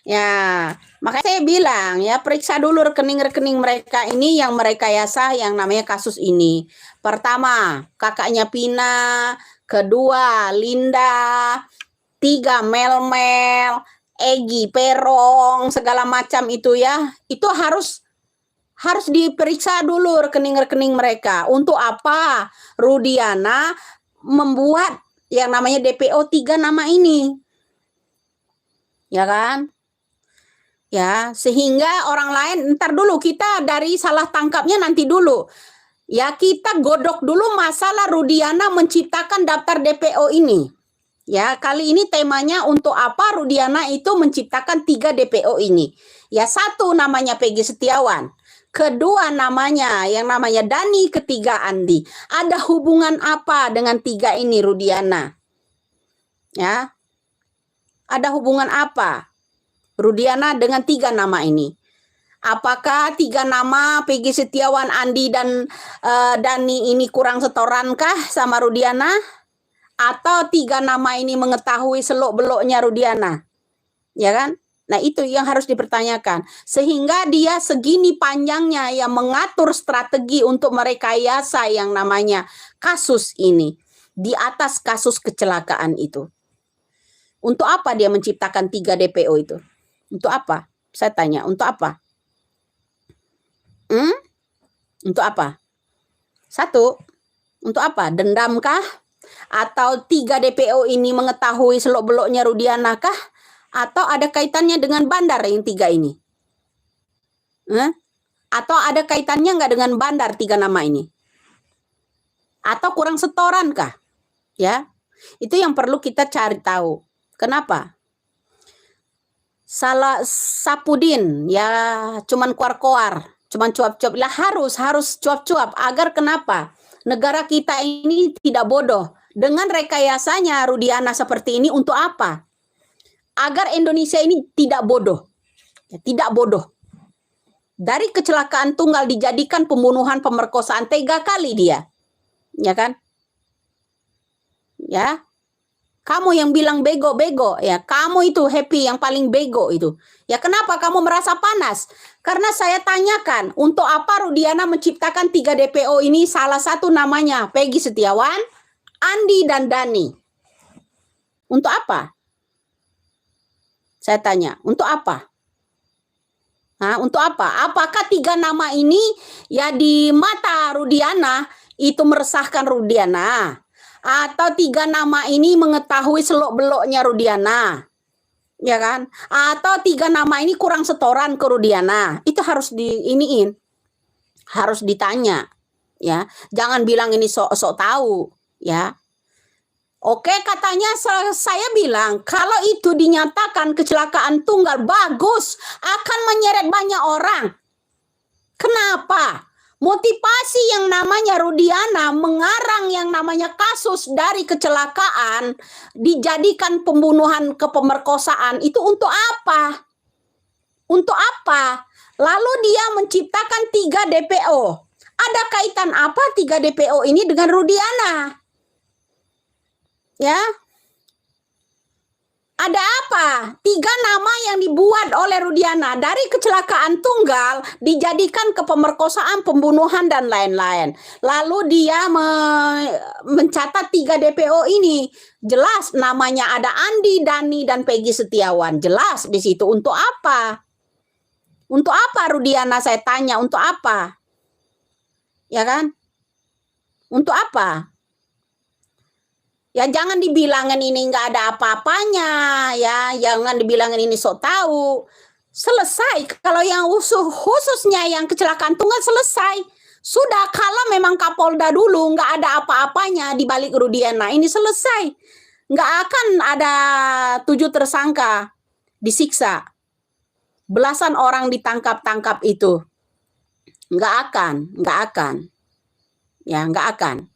Speaker 1: Ya. Makanya saya bilang ya periksa dulu rekening-rekening mereka ini yang merekayasa yang namanya kasus ini. Pertama, kakaknya Pina. Kedua, Linda. 3, Mel-Mel. Egi, Perong, segala macam itu ya. Itu harus diperiksa dulu rekening-rekening mereka. Untuk apa Rudiana membuat yang namanya DPO 3 nama ini? Ya kan? Ya, sehingga orang lain, ntar dulu kita dari salah tangkapnya nanti dulu. Ya, kita godok dulu masalah Rudiana menciptakan daftar DPO ini. Ya, kali ini temanya untuk apa Rudiana itu menciptakan 3 DPO ini. Ya, 1 namanya Peggy Setiawan. Kedua namanya yang namanya Dani, ketiga Andi. Ada hubungan apa dengan 3 ini Rudiana? Ya. Ada hubungan apa Rudiana dengan 3 nama ini? Apakah 3 nama Peggy Setiawan, Andi dan Dani ini kurang setorankah sama Rudiana? Atau 3 nama ini mengetahui seluk-beluknya Rudiana? Ya kan? Nah itu yang harus dipertanyakan. Sehingga dia segini panjangnya yang mengatur strategi untuk merekayasa yang namanya kasus ini. Di atas kasus kecelakaan itu. Untuk apa dia menciptakan 3 DPO itu? Untuk apa? Saya tanya, untuk apa? Untuk apa? 1, untuk apa? Dendamkah? Atau 3 DPO ini mengetahui seluk-beluknya Rudiana kah? Atau ada kaitannya dengan bandar yang 3 ini? Atau ada kaitannya nggak dengan bandar 3 nama ini? Atau kurang setoran kah? Ya, itu yang perlu kita cari tahu. Kenapa? Salah Sapudin ya cuman kuar-kuar, cuman cuap-cuap. Lah harus cuap-cuap agar kenapa? Negara kita ini tidak bodoh. Dengan rekayasanya Rudiana seperti ini untuk apa? Agar Indonesia ini tidak bodoh. Ya, tidak bodoh. Dari kecelakaan tunggal dijadikan pembunuhan, pemerkosaan 3 kali dia. Ya kan? Ya. Kamu yang bilang bego-bego ya, kamu itu Happy yang paling bego itu. Ya kenapa kamu merasa panas? Karena saya tanyakan, untuk apa Rudiana menciptakan 3 DPO ini? Salah satu namanya Peggy Setiawan, Andi dan Dani. Untuk apa? Saya tanya, untuk apa? Nah, untuk apa? Apakah 3 nama ini ya di mata Rudiana itu meresahkan Rudiana? Atau 3 nama ini mengetahui selok-beloknya Rudiana, ya kan? Atau 3 nama ini kurang setoran ke Rudiana? Itu harus harus ditanya, ya. Jangan bilang ini sok-sok tahu, ya. Oke, katanya saya bilang kalau itu dinyatakan kecelakaan tunggal bagus, akan menyeret banyak orang. Kenapa? Motivasi yang namanya Rudiana mengarang yang namanya kasus dari kecelakaan dijadikan pembunuhan ke pemerkosaan itu untuk apa? Untuk apa? Lalu dia menciptakan 3 DPO. Ada kaitan apa 3 DPO ini dengan Rudiana? Ya. Ada apa? 3 nama yang dibuat oleh Rudiana dari kecelakaan tunggal dijadikan ke pemerkosaan, pembunuhan dan lain-lain. Lalu dia mencatat 3 DPO ini. Jelas namanya ada Andi, Dani dan Peggy Setiawan. Jelas di situ. Untuk apa? Untuk apa Rudiana, saya tanya, untuk apa? Ya kan? Untuk apa? Ya jangan dibilangin ini nggak ada apa-apanya, ya jangan dibilangin ini sok tahu. Selesai. Kalau yang khususnya yang kecelakaan tunggal selesai. Sudah, kalau memang Kapolda dulu nggak ada apa-apanya di balik Rudiana, ini selesai. Nggak akan ada 7 tersangka disiksa. Belasan orang ditangkap-tangkap itu. Nggak akan. Ya, nggak akan.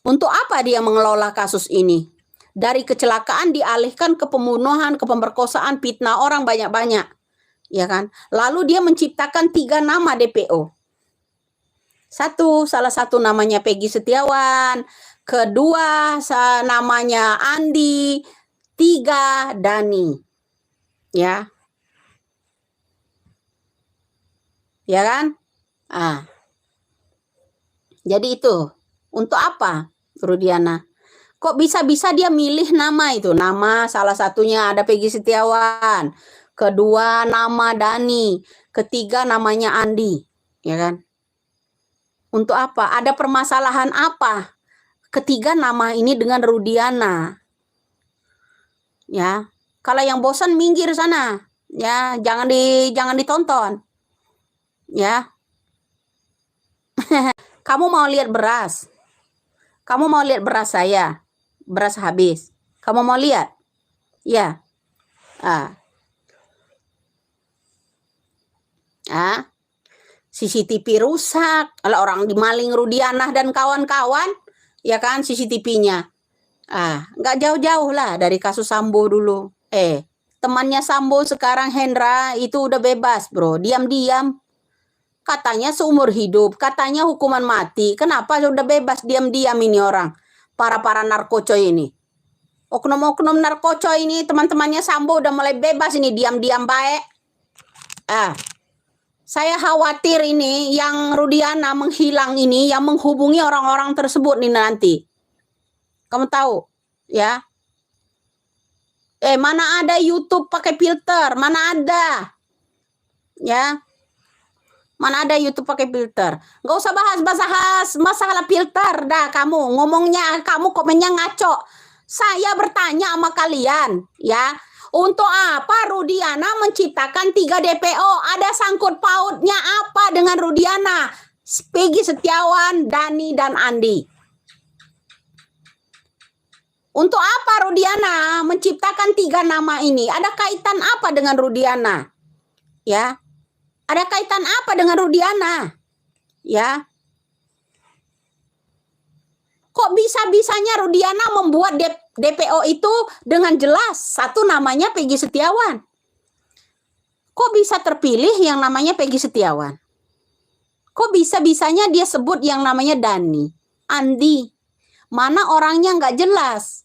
Speaker 1: Untuk apa dia mengelola kasus ini? Dari kecelakaan dialihkan ke pembunuhan, ke pemerkosaan, fitnah orang banyak-banyak. Ya kan? Lalu dia menciptakan 3 nama DPO. Salah satu namanya Peggy Setiawan, kedua namanya Andi, 3 Dani. Ya. Ya kan? Jadi itu untuk apa Rudiana? Kok bisa-bisa dia milih nama itu? Nama salah satunya ada Peggy Setiawan, kedua nama Dani, ketiga namanya Andi, ya kan? Untuk apa? Ada permasalahan apa? Ketiga nama ini dengan Rudiana. Ya. Kalau yang bosan minggir sana. Ya, jangan ditonton. Ya. Kamu mau lihat beras? Kamu mau lihat beras saya? Beras habis. Kamu mau lihat? Ya. CCTV rusak. Kalau orang dimaling Rudiana dan kawan-kawan, ya kan CCTV-nya. Nggak jauh-jauh lah dari kasus Sambo dulu. Temannya Sambo sekarang Hendra itu udah bebas, bro. Diam-diam. Katanya seumur hidup, katanya hukuman mati. Kenapa sudah bebas diam-diam ini orang? Para narkocoy ini. Oknum-oknum narkocoy ini, teman-temannya Sambo udah mulai bebas ini, diam-diam baik. Saya khawatir ini yang Rudiana menghilang ini, yang menghubungi orang-orang tersebut nih nanti. Kamu tahu, ya? Mana ada YouTube pakai filter? Mana ada? Ya? Mana ada YouTube pakai filter? Nggak usah bahas masalah filter. Dah kamu ngomongnya, kamu komennya ngaco. Saya bertanya sama kalian, ya. Untuk apa Rudiana menciptakan 3 DPO? Ada sangkut pautnya apa dengan Rudiana? Peggy Setiawan, Dani, dan Andi. Untuk apa Rudiana menciptakan 3 nama ini? Ada kaitan apa dengan Rudiana? Ya. Ada kaitan apa dengan Rudiana? Ya. Kok bisa-bisanya Rudiana membuat DPO itu dengan jelas satu namanya Peggy Setiawan? Kok bisa terpilih yang namanya Peggy Setiawan? Kok bisa-bisanya dia sebut yang namanya Dani, Andi? Mana orangnya nggak jelas.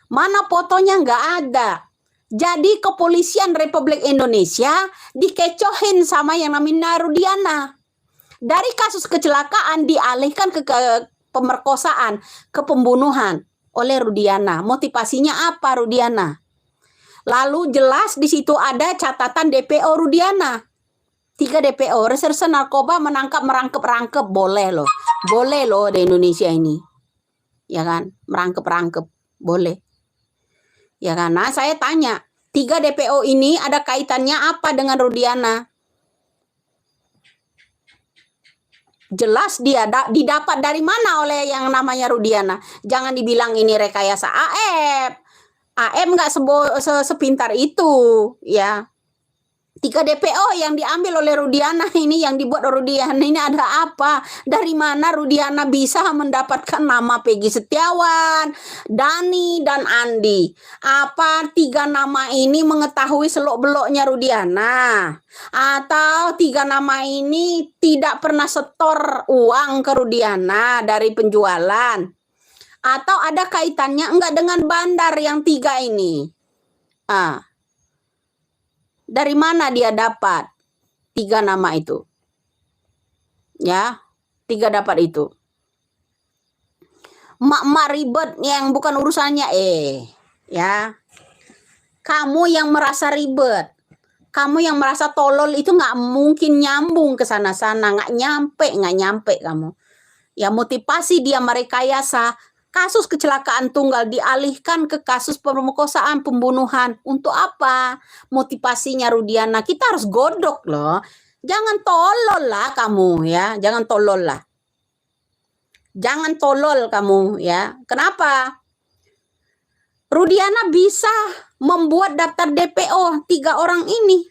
Speaker 1: Mana fotonya? Nggak ada. Jadi kepolisian Republik Indonesia dikecohin sama yang namanya Rudiana. Dari kasus kecelakaan dialihkan ke pemerkosaan, ke pembunuhan oleh Rudiana. Motivasinya apa Rudiana? Lalu jelas di situ ada catatan DPO Rudiana. 3 DPO, reserse narkoba, menangkap, merangkep, boleh loh. Boleh loh di Indonesia ini. Ya kan? Merangkep, boleh. Ya kan? Nah, saya tanya, 3 DPO ini ada kaitannya apa dengan Rudiana? Jelas dia didapat dari mana oleh yang namanya Rudiana. Jangan dibilang ini rekayasa AF. AF nggak sepintar itu, ya. 3 DPO yang diambil oleh Rudiana ini, yang dibuat Rudiana ini ada apa? Dari mana Rudiana bisa mendapatkan nama Peggy Setiawan, Dani, dan Andi? Apa 3 nama ini mengetahui seluk-beluknya Rudiana? Atau 3 nama ini tidak pernah setor uang ke Rudiana dari penjualan? Atau ada kaitannya enggak dengan bandar yang 3 ini? Dari mana dia dapat 3 nama itu? Ya, 3 dapat itu. Mak-mak ribet yang bukan urusannya, ya. Kamu yang merasa ribet, kamu yang merasa tolol itu nggak mungkin nyambung ke sana-sana, nggak nyampe kamu. Ya, motivasi dia merekayasa kasus kecelakaan tunggal dialihkan ke kasus pemerkosaan, pembunuhan. Untuk apa? Motivasinya Rudiana. Kita harus godok loh. Jangan tolol lah kamu, ya. Jangan tolol lah. Jangan tolol kamu, ya. Kenapa? Rudiana bisa membuat daftar DPO 3 orang ini.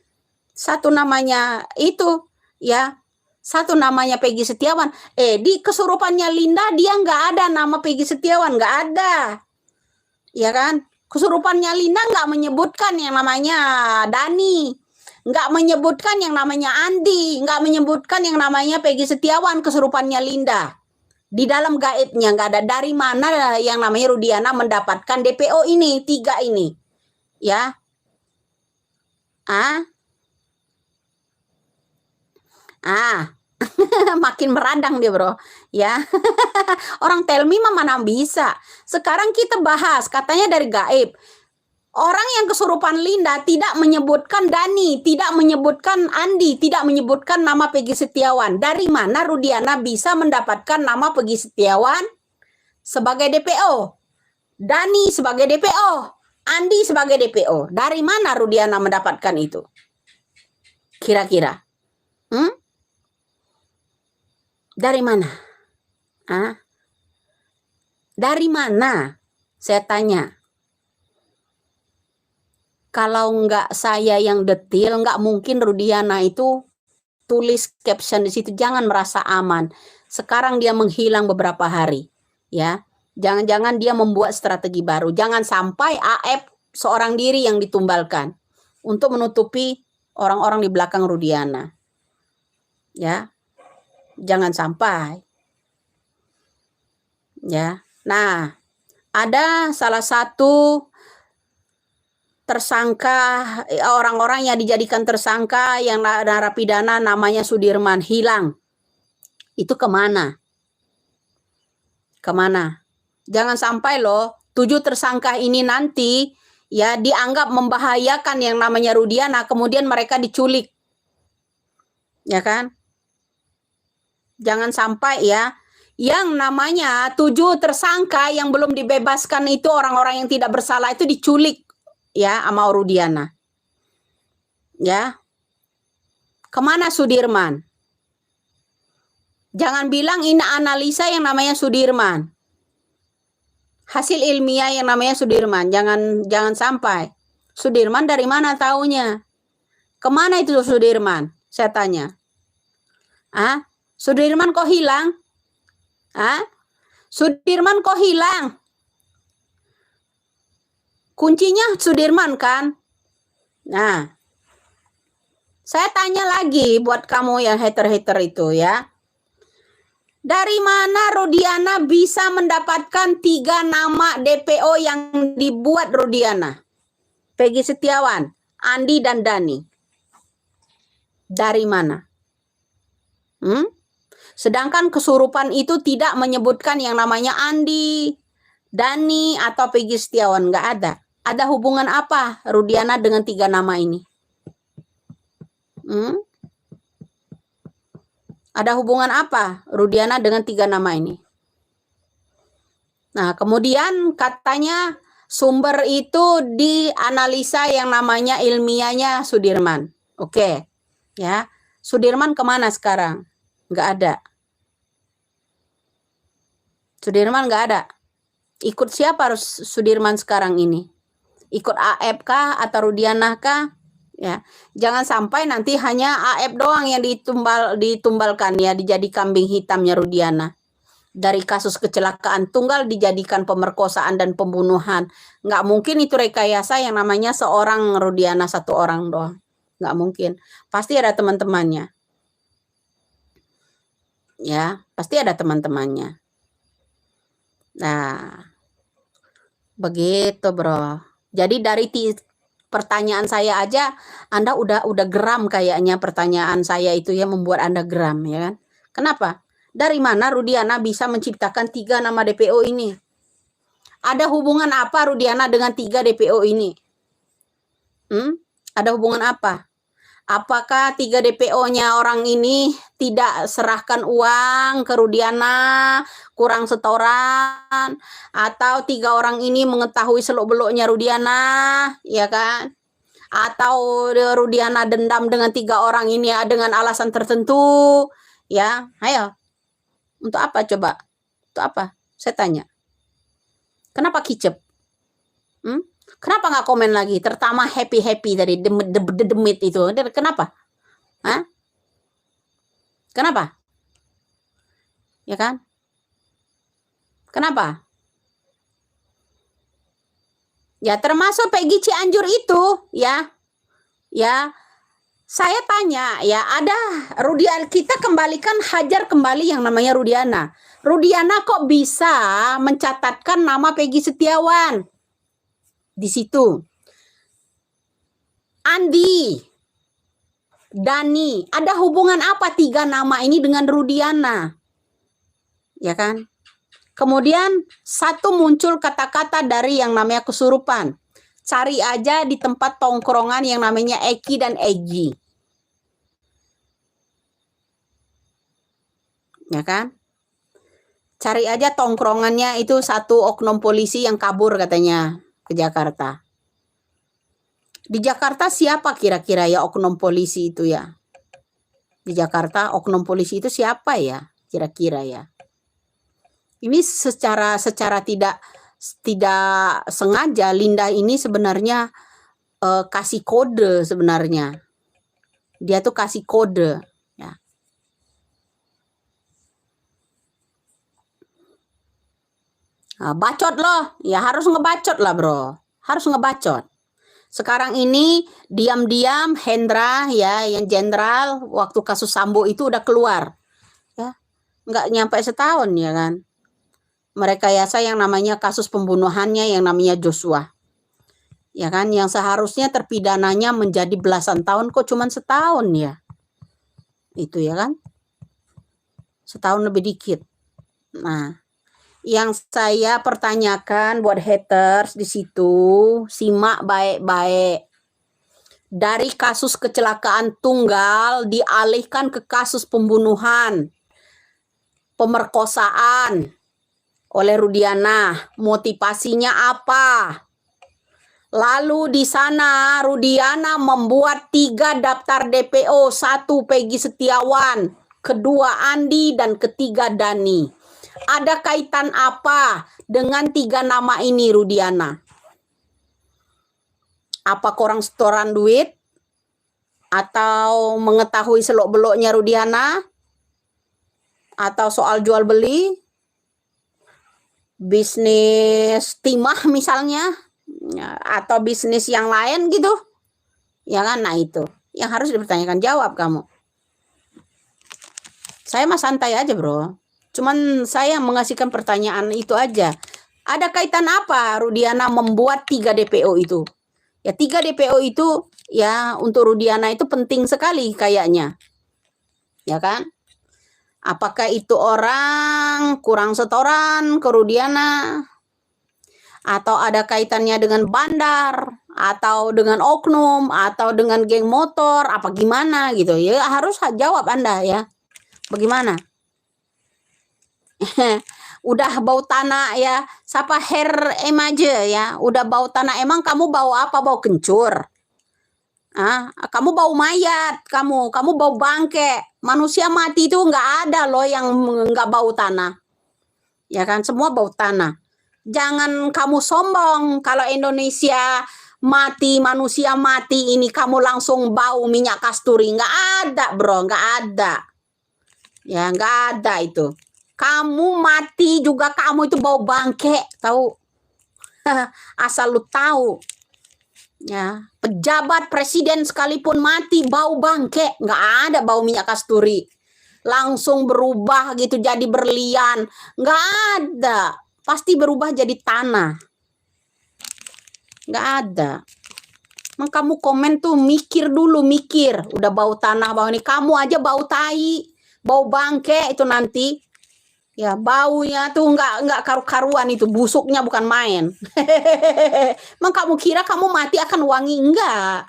Speaker 1: Satu namanya itu, ya. Satu namanya Peggy Setiawan. Di kesurupannya Linda dia nggak ada nama Peggy Setiawan, nggak ada. Ya kan? Kesurupannya Linda nggak menyebutkan yang namanya Dani, nggak menyebutkan yang namanya Andi, nggak menyebutkan yang namanya Peggy Setiawan. Kesurupannya Linda di dalam gaibnya nggak ada. Dari mana yang namanya Rudiana mendapatkan DPO ini 3 ini? Ya, makin meradang dia bro, ya. Orang tell me mana bisa. Sekarang kita bahas, katanya dari gaib. Orang yang kesurupan Linda tidak menyebutkan Dani, tidak menyebutkan Andi, tidak menyebutkan nama Peggy Setiawan. Dari mana Rudiana bisa mendapatkan nama Peggy Setiawan sebagai DPO? Dani sebagai DPO, Andi sebagai DPO. Dari mana Rudiana mendapatkan itu? Kira-kira? Dari mana? Dari mana? Saya tanya. Kalau nggak saya yang detil, nggak mungkin Rudiana itu tulis caption di situ. Jangan merasa aman. Sekarang dia menghilang beberapa hari, ya. Jangan-jangan dia membuat strategi baru. Jangan sampai AF seorang diri yang ditumbalkan untuk menutupi orang-orang di belakang Rudiana, ya. Jangan sampai, ya. Nah, ada salah satu tersangka, orang-orang yang dijadikan tersangka yang narapidana namanya Sudirman hilang. Itu kemana? Kemana? Jangan sampai loh 7 tersangka ini nanti ya dianggap membahayakan yang namanya Rudiana, kemudian mereka diculik, ya kan? Jangan sampai ya, yang namanya 7 tersangka yang belum dibebaskan itu orang-orang yang tidak bersalah itu diculik ya sama Rudiana. Ya. Kemana Sudirman? Jangan bilang ini analisa yang namanya Sudirman. Hasil ilmiah yang namanya Sudirman. Jangan sampai. Sudirman dari mana taunya? Kemana itu Sudirman? Saya tanya. Sudirman kok hilang? Sudirman kok hilang? Kuncinya Sudirman kan? Nah, saya tanya lagi buat kamu yang hater-hater itu ya. Dari mana Rudiana bisa mendapatkan 3 nama DPO yang dibuat Rudiana? Peggy Setiawan, Andi, dan Dani. Dari mana? Sedangkan kesurupan itu tidak menyebutkan yang namanya Andi, Dani, atau Peggy Setiawan. Nggak ada. Ada hubungan apa Rudiana dengan 3 nama ini? Ada hubungan apa Rudiana dengan 3 nama ini? Nah, kemudian katanya sumber itu dianalisa yang namanya ilmiahnya Sudirman. Oke, ya. Sudirman kemana sekarang? Nggak ada. Sudirman nggak ada. Ikut siapa harus Sudirman sekarang ini? Ikut AF kah atau Rudiana kah? Ya, jangan sampai nanti hanya AF doang yang ditumbalkan ya, dijadi kambing hitamnya Rudiana. Dari kasus kecelakaan tunggal dijadikan pemerkosaan dan pembunuhan. Nggak mungkin itu rekayasa yang namanya seorang Rudiana 1 orang doang. Nggak mungkin. Pasti ada teman-temannya. Ya, pasti ada teman-temannya. Nah, begitu bro. Jadi dari pertanyaan saya aja, Anda udah geram kayaknya pertanyaan saya itu ya, membuat Anda geram ya kan? Kenapa? Dari mana Rudiana bisa menciptakan 3 nama DPO ini? Ada hubungan apa Rudiana dengan 3 DPO ini? Ada hubungan apa? Apakah 3 DPO-nya orang ini tidak serahkan uang ke Rudiana, kurang setoran, atau 3 orang ini mengetahui seluk-beluknya Rudiana, ya kan? Atau Rudiana dendam dengan 3 orang ini ya, dengan alasan tertentu, ya? Ayo. Untuk apa coba? Untuk apa? Saya tanya. Kenapa kicep? Kenapa nggak komen lagi? Terutama happy dari demit itu. Kenapa? Hah? Kenapa? Ya kan? Kenapa? Ya termasuk Peggy Cianjur itu, ya. Ya. Saya tanya, ya ada Rudiana, kita kembalikan, hajar kembali yang namanya Rudiana. Rudiana kok bisa mencatatkan nama Peggy Setiawan di situ? Andi, Dani, ada hubungan apa 3 nama ini dengan Rudiana? Ya kan? Kemudian satu muncul kata-kata dari yang namanya kesurupan. Cari aja di tempat tongkrongan yang namanya Eki dan Egi. Ya kan? Cari aja tongkrongannya itu satu oknum polisi yang kabur katanya ke Jakarta. Di Jakarta siapa kira-kira ya oknum polisi itu ya? Di Jakarta oknum polisi itu siapa ya kira-kira ya? Ini secara tidak sengaja Linda ini sebenarnya kasih kode sebenarnya. Dia tuh kasih kode ya. Nah, bacot loh. Ya harus ngebacot lah, Bro. Harus ngebacot. Sekarang ini diam-diam Hendra ya, yang jenderal waktu kasus Sambo itu udah keluar. Ya. Nggak nyampe setahun ya kan. Merekayasa yang namanya kasus pembunuhannya yang namanya Joshua. Ya kan, yang seharusnya terpidananya menjadi belasan tahun kok cuman setahun ya. Itu ya kan. Setahun lebih dikit. Nah, yang saya pertanyakan buat haters di situ, simak baik-baik. Dari kasus kecelakaan tunggal dialihkan ke kasus pembunuhan, pemerkosaan oleh Rudiana. Motivasinya apa? Lalu di sana Rudiana membuat 3 daftar DPO, 1 Peggy Setiawan, kedua Andi, dan ketiga Dani. Ada kaitan apa dengan 3 nama ini Rudiana? Apa korang setoran duit? Atau mengetahui seluk-beluknya Rudiana? Atau soal jual beli? Bisnis timah misalnya? Atau bisnis yang lain gitu? Ya kan? Nah itu yang harus dipertanyakan, jawab kamu. Saya mah santai aja bro. Cuman saya mengasihkan pertanyaan itu aja. Ada kaitan apa Rudiana membuat 3 DPO itu? Ya 3 DPO itu ya untuk Rudiana itu penting sekali kayaknya. Ya kan? Apakah itu orang kurang setoran ke Rudiana? Atau ada kaitannya dengan bandar? Atau dengan oknum? Atau dengan geng motor? Apa gimana gitu? Ya harus jawab Anda ya. Bagaimana? Udah bau tanah ya, siapa aja ya, udah bau tanah. Emang kamu bau apa? Bau kencur? Kamu bau mayat, kamu bau bangke. Manusia mati itu nggak ada loh yang nggak bau tanah, ya kan? Semua bau tanah. Jangan kamu sombong kalau Indonesia mati, manusia mati ini kamu langsung bau minyak kasturi. Nggak ada bro, nggak ada. Ya nggak ada itu. Kamu mati juga kamu itu bau bangke, tahu? Asal lu tahu. Ya, pejabat presiden sekalipun mati bau bangke, nggak ada bau minyak kasturi. Langsung berubah gitu jadi berlian, nggak ada. Pasti berubah jadi tanah. Nggak ada. Emang kamu komen tuh mikir dulu, mikir. Udah bau tanah, bau ini. Kamu aja bau tai, bau bangke itu nanti. Ya baunya tuh nggak karu-karuan itu, busuknya bukan main. Emang kamu kira kamu mati akan wangi? Enggak.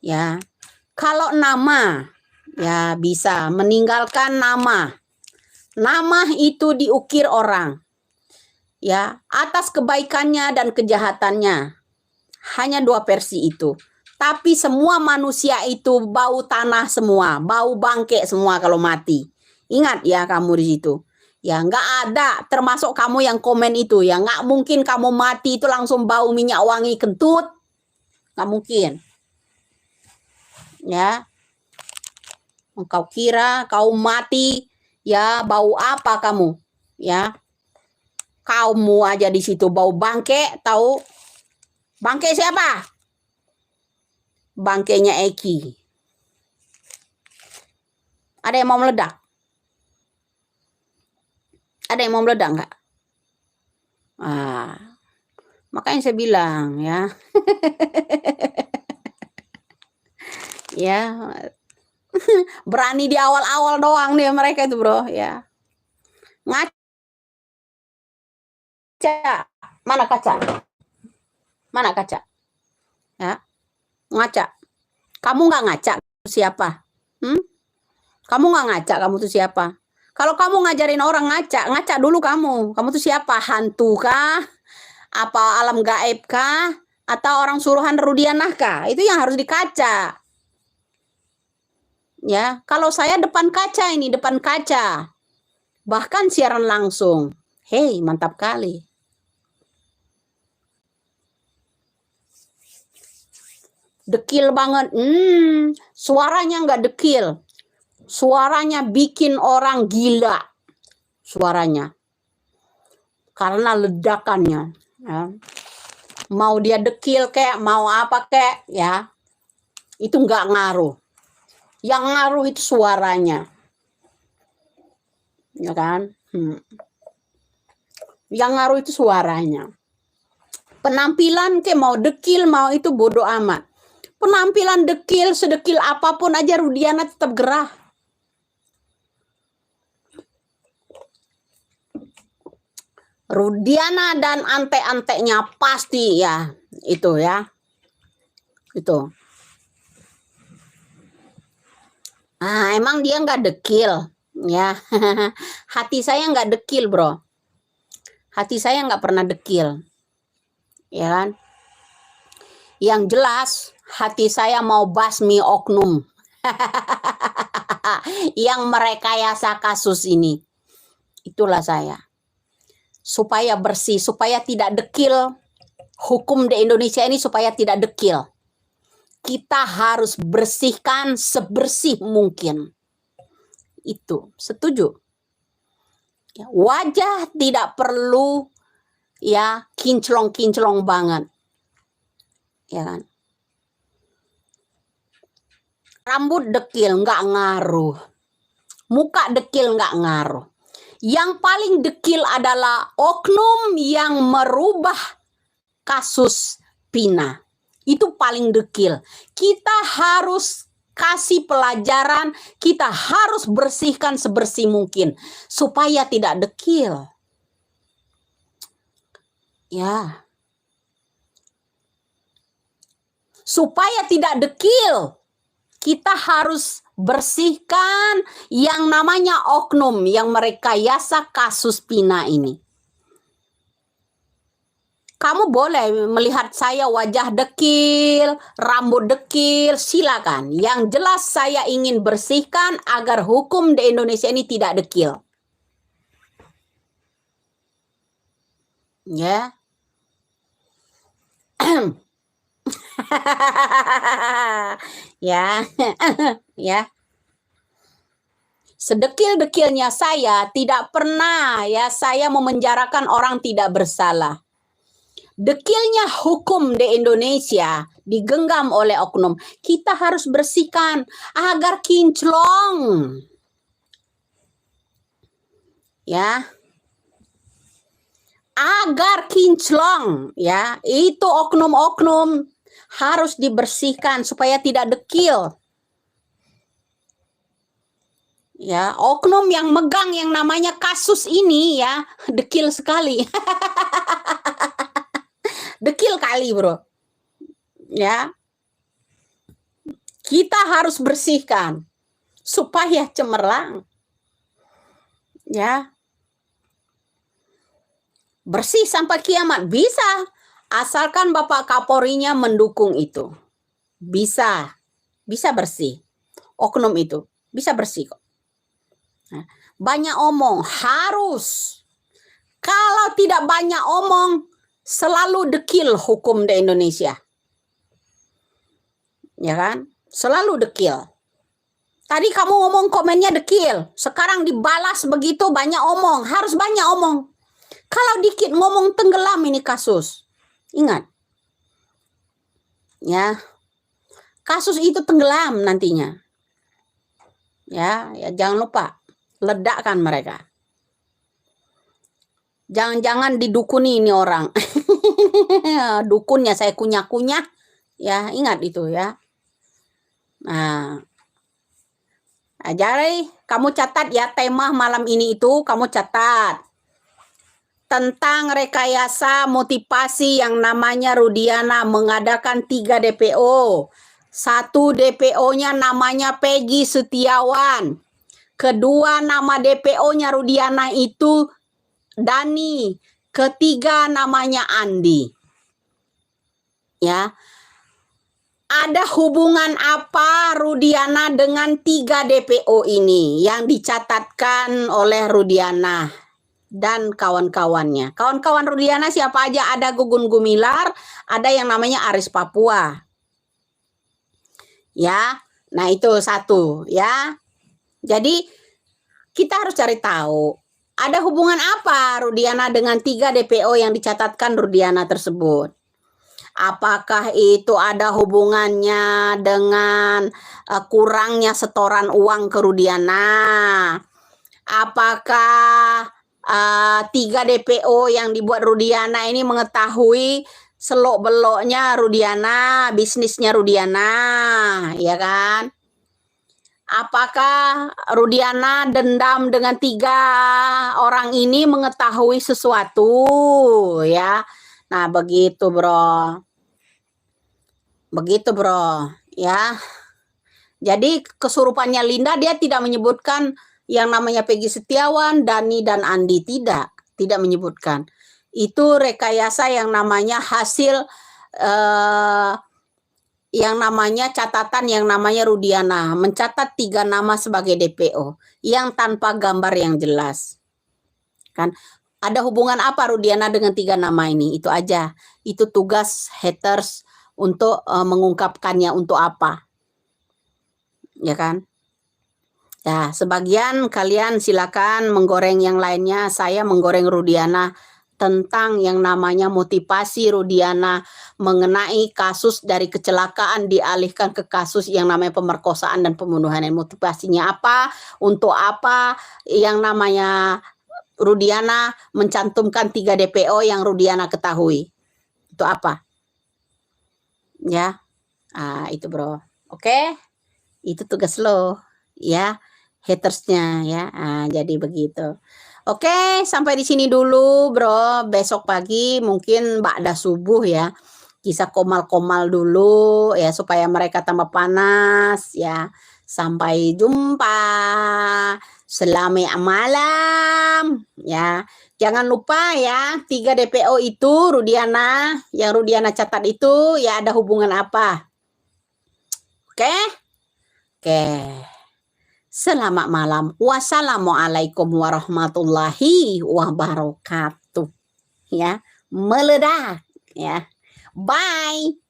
Speaker 1: Ya, kalau nama ya bisa meninggalkan nama. Nama itu diukir orang. Ya, atas kebaikannya dan kejahatannya. Hanya 2 versi itu. Tapi semua manusia itu bau tanah semua, bau bangke semua kalau mati. Ingat ya kamu di situ. Ya nggak ada, termasuk kamu yang komen itu ya, nggak mungkin kamu mati itu langsung bau minyak wangi kentut, nggak mungkin. Ya, kau kira kau mati ya bau apa kamu? Ya, kamu aja di situ bau bangke, tahu? Bangke siapa? Bangkenya Eki. Ada yang mau meledak? Ada yang mau meledak nggak? Makanya saya bilang ya. Ya, berani di awal-awal doang nih mereka itu bro ya. Ngaca. Mana kaca? Mana kaca? Ya, ngaca. Kamu nggak ngaca siapa? Kamu nggak ngaca kamu tuh siapa? Kalau kamu ngajarin orang ngaca, ngaca dulu kamu. Kamu tuh siapa? Hantu kah? Apa alam gaib kah? Atau orang suruhan Rudianah kah? Itu yang harus dikaca. Ya, kalau saya depan kaca ini, depan kaca. Bahkan siaran langsung. Hei, mantap kali. Dekil banget. Suaranya nggak dekil. Suaranya bikin orang gila. Suaranya. Karena ledakannya. Ya. Mau dia dekil kayak, mau apa kayak, ya. Itu nggak ngaruh. Yang ngaruh itu suaranya. Ya kan? Yang ngaruh itu suaranya. Penampilan kayak mau dekil, mau itu bodoh amat. Penampilan dekil, sedekil apapun aja Rudiana tetap gerah. Rudiana dan ante-antenya pasti ya, itu ya. Itu. Emang dia nggak dekil ya. Hati saya nggak dekil bro. Hati saya nggak pernah dekil. Ya kan? Yang jelas hati saya mau basmi oknum. Yang merekayasa kasus ini. Itulah saya. Supaya bersih, supaya tidak dekil. Hukum di Indonesia ini supaya tidak dekil. Kita harus bersihkan sebersih mungkin. Itu, setuju. Ya, wajah tidak perlu ya kinclong-kinclong banget. Ya kan? Rambut dekil nggak ngaruh. Muka dekil nggak ngaruh. Yang paling dekil adalah oknum yang merubah kasus Pina. Itu paling dekil. Kita harus kasih pelajaran, kita harus bersihkan sebersih mungkin supaya tidak dekil. Ya. Supaya tidak dekil, kita harus bersihkan yang namanya oknum yang merekayasa kasus Pina ini. Kamu boleh melihat saya wajah dekil, rambut dekil, silakan. Yang jelas saya ingin bersihkan agar hukum di Indonesia ini tidak dekil. Ya. Ya. Ya. Sedekil-dekilnya saya tidak pernah ya saya memenjarakan orang tidak bersalah. Dekilnya hukum di Indonesia digenggam oleh oknum. Kita harus bersihkan agar kinclong. Ya. Agar kinclong, ya. Itu oknum-oknum harus dibersihkan supaya tidak dekil. Ya, oknum yang megang yang namanya kasus ini ya, dekil sekali. Dekil kali, bro. Ya. Kita harus bersihkan supaya cemerlang. Ya. Bersih sampai kiamat bisa, asalkan Bapak Kapolrinya mendukung itu. Bisa. Bisa bersih. Oknum itu bisa bersih kok. Banyak omong harus. Kalau tidak banyak omong, selalu dekil hukum di Indonesia. Ya kan? Selalu dekil. Tadi kamu ngomong komennya dekil. Sekarang dibalas begitu banyak omong. Harus banyak omong. Kalau dikit ngomong tenggelam ini kasus. Ingat. Ya. Kasus itu tenggelam nantinya. Ya jangan lupa. Ledakkan mereka. Jangan-jangan didukuni ini orang. Dukunnya saya kunyah-kunyah. Ya, ingat itu ya. Nah, jadi kamu catat ya tema malam ini itu kamu catat. Tentang rekayasa motivasi yang namanya Rudiana mengadakan 3 DPO. 1 DPO-nya namanya Peggy Setiawan. Kedua nama DPO-nya Rudiana itu Dani. Ketiga namanya Andi. Ya. Ada hubungan apa Rudiana dengan 3 DPO ini yang dicatatkan oleh Rudiana dan kawan-kawannya. Kawan-kawan Rudiana siapa aja? Ada Gugun Gumilar, ada yang namanya Aris Papua. Ya. Nah, itu 1 ya. Jadi kita harus cari tahu ada hubungan apa Rudiana dengan 3 DPO yang dicatatkan Rudiana tersebut. Apakah itu ada hubungannya dengan kurangnya setoran uang ke Rudiana? Apakah 3 DPO yang dibuat Rudiana ini mengetahui selok-beloknya Rudiana, bisnisnya Rudiana, ya kan? Apakah Rudiana dendam dengan 3 orang ini mengetahui sesuatu ya? Nah, begitu bro. Begitu bro ya. Jadi kesurupannya Linda dia tidak menyebutkan yang namanya Peggy Setiawan, Dani dan Andi, tidak menyebutkan. Itu rekayasa yang namanya hasil yang namanya catatan yang namanya Rudiana mencatat 3 nama sebagai DPO yang tanpa gambar yang jelas. Kan ada hubungan apa Rudiana dengan 3 nama ini? Itu aja. Itu tugas haters untuk mengungkapkannya untuk apa. Ya kan? Ya, sebagian kalian silakan menggoreng yang lainnya, saya menggoreng Rudiana tentang yang namanya motivasi Rudiana mengenai kasus dari kecelakaan dialihkan ke kasus yang namanya pemerkosaan dan pembunuhan. Dan motivasinya apa? Untuk apa yang namanya Rudiana mencantumkan 3 DPO yang Rudiana ketahui? Itu apa? Ya, itu bro. Oke, itu tugas lo, ya, hatersnya ya. Jadi begitu. Oke, sampai di sini dulu, bro. Besok pagi mungkin ba'da subuh ya. Kisah komal-komal dulu ya supaya mereka tambah panas ya. Sampai jumpa. Selamat malam ya. Jangan lupa ya, 3 DPO itu Rudiana, yang Rudiana catat itu ya ada hubungan apa? Oke? Oke. Selamat malam. Wassalamualaikum warahmatullahi wabarakatuh. Ya, meledak ya. Bye.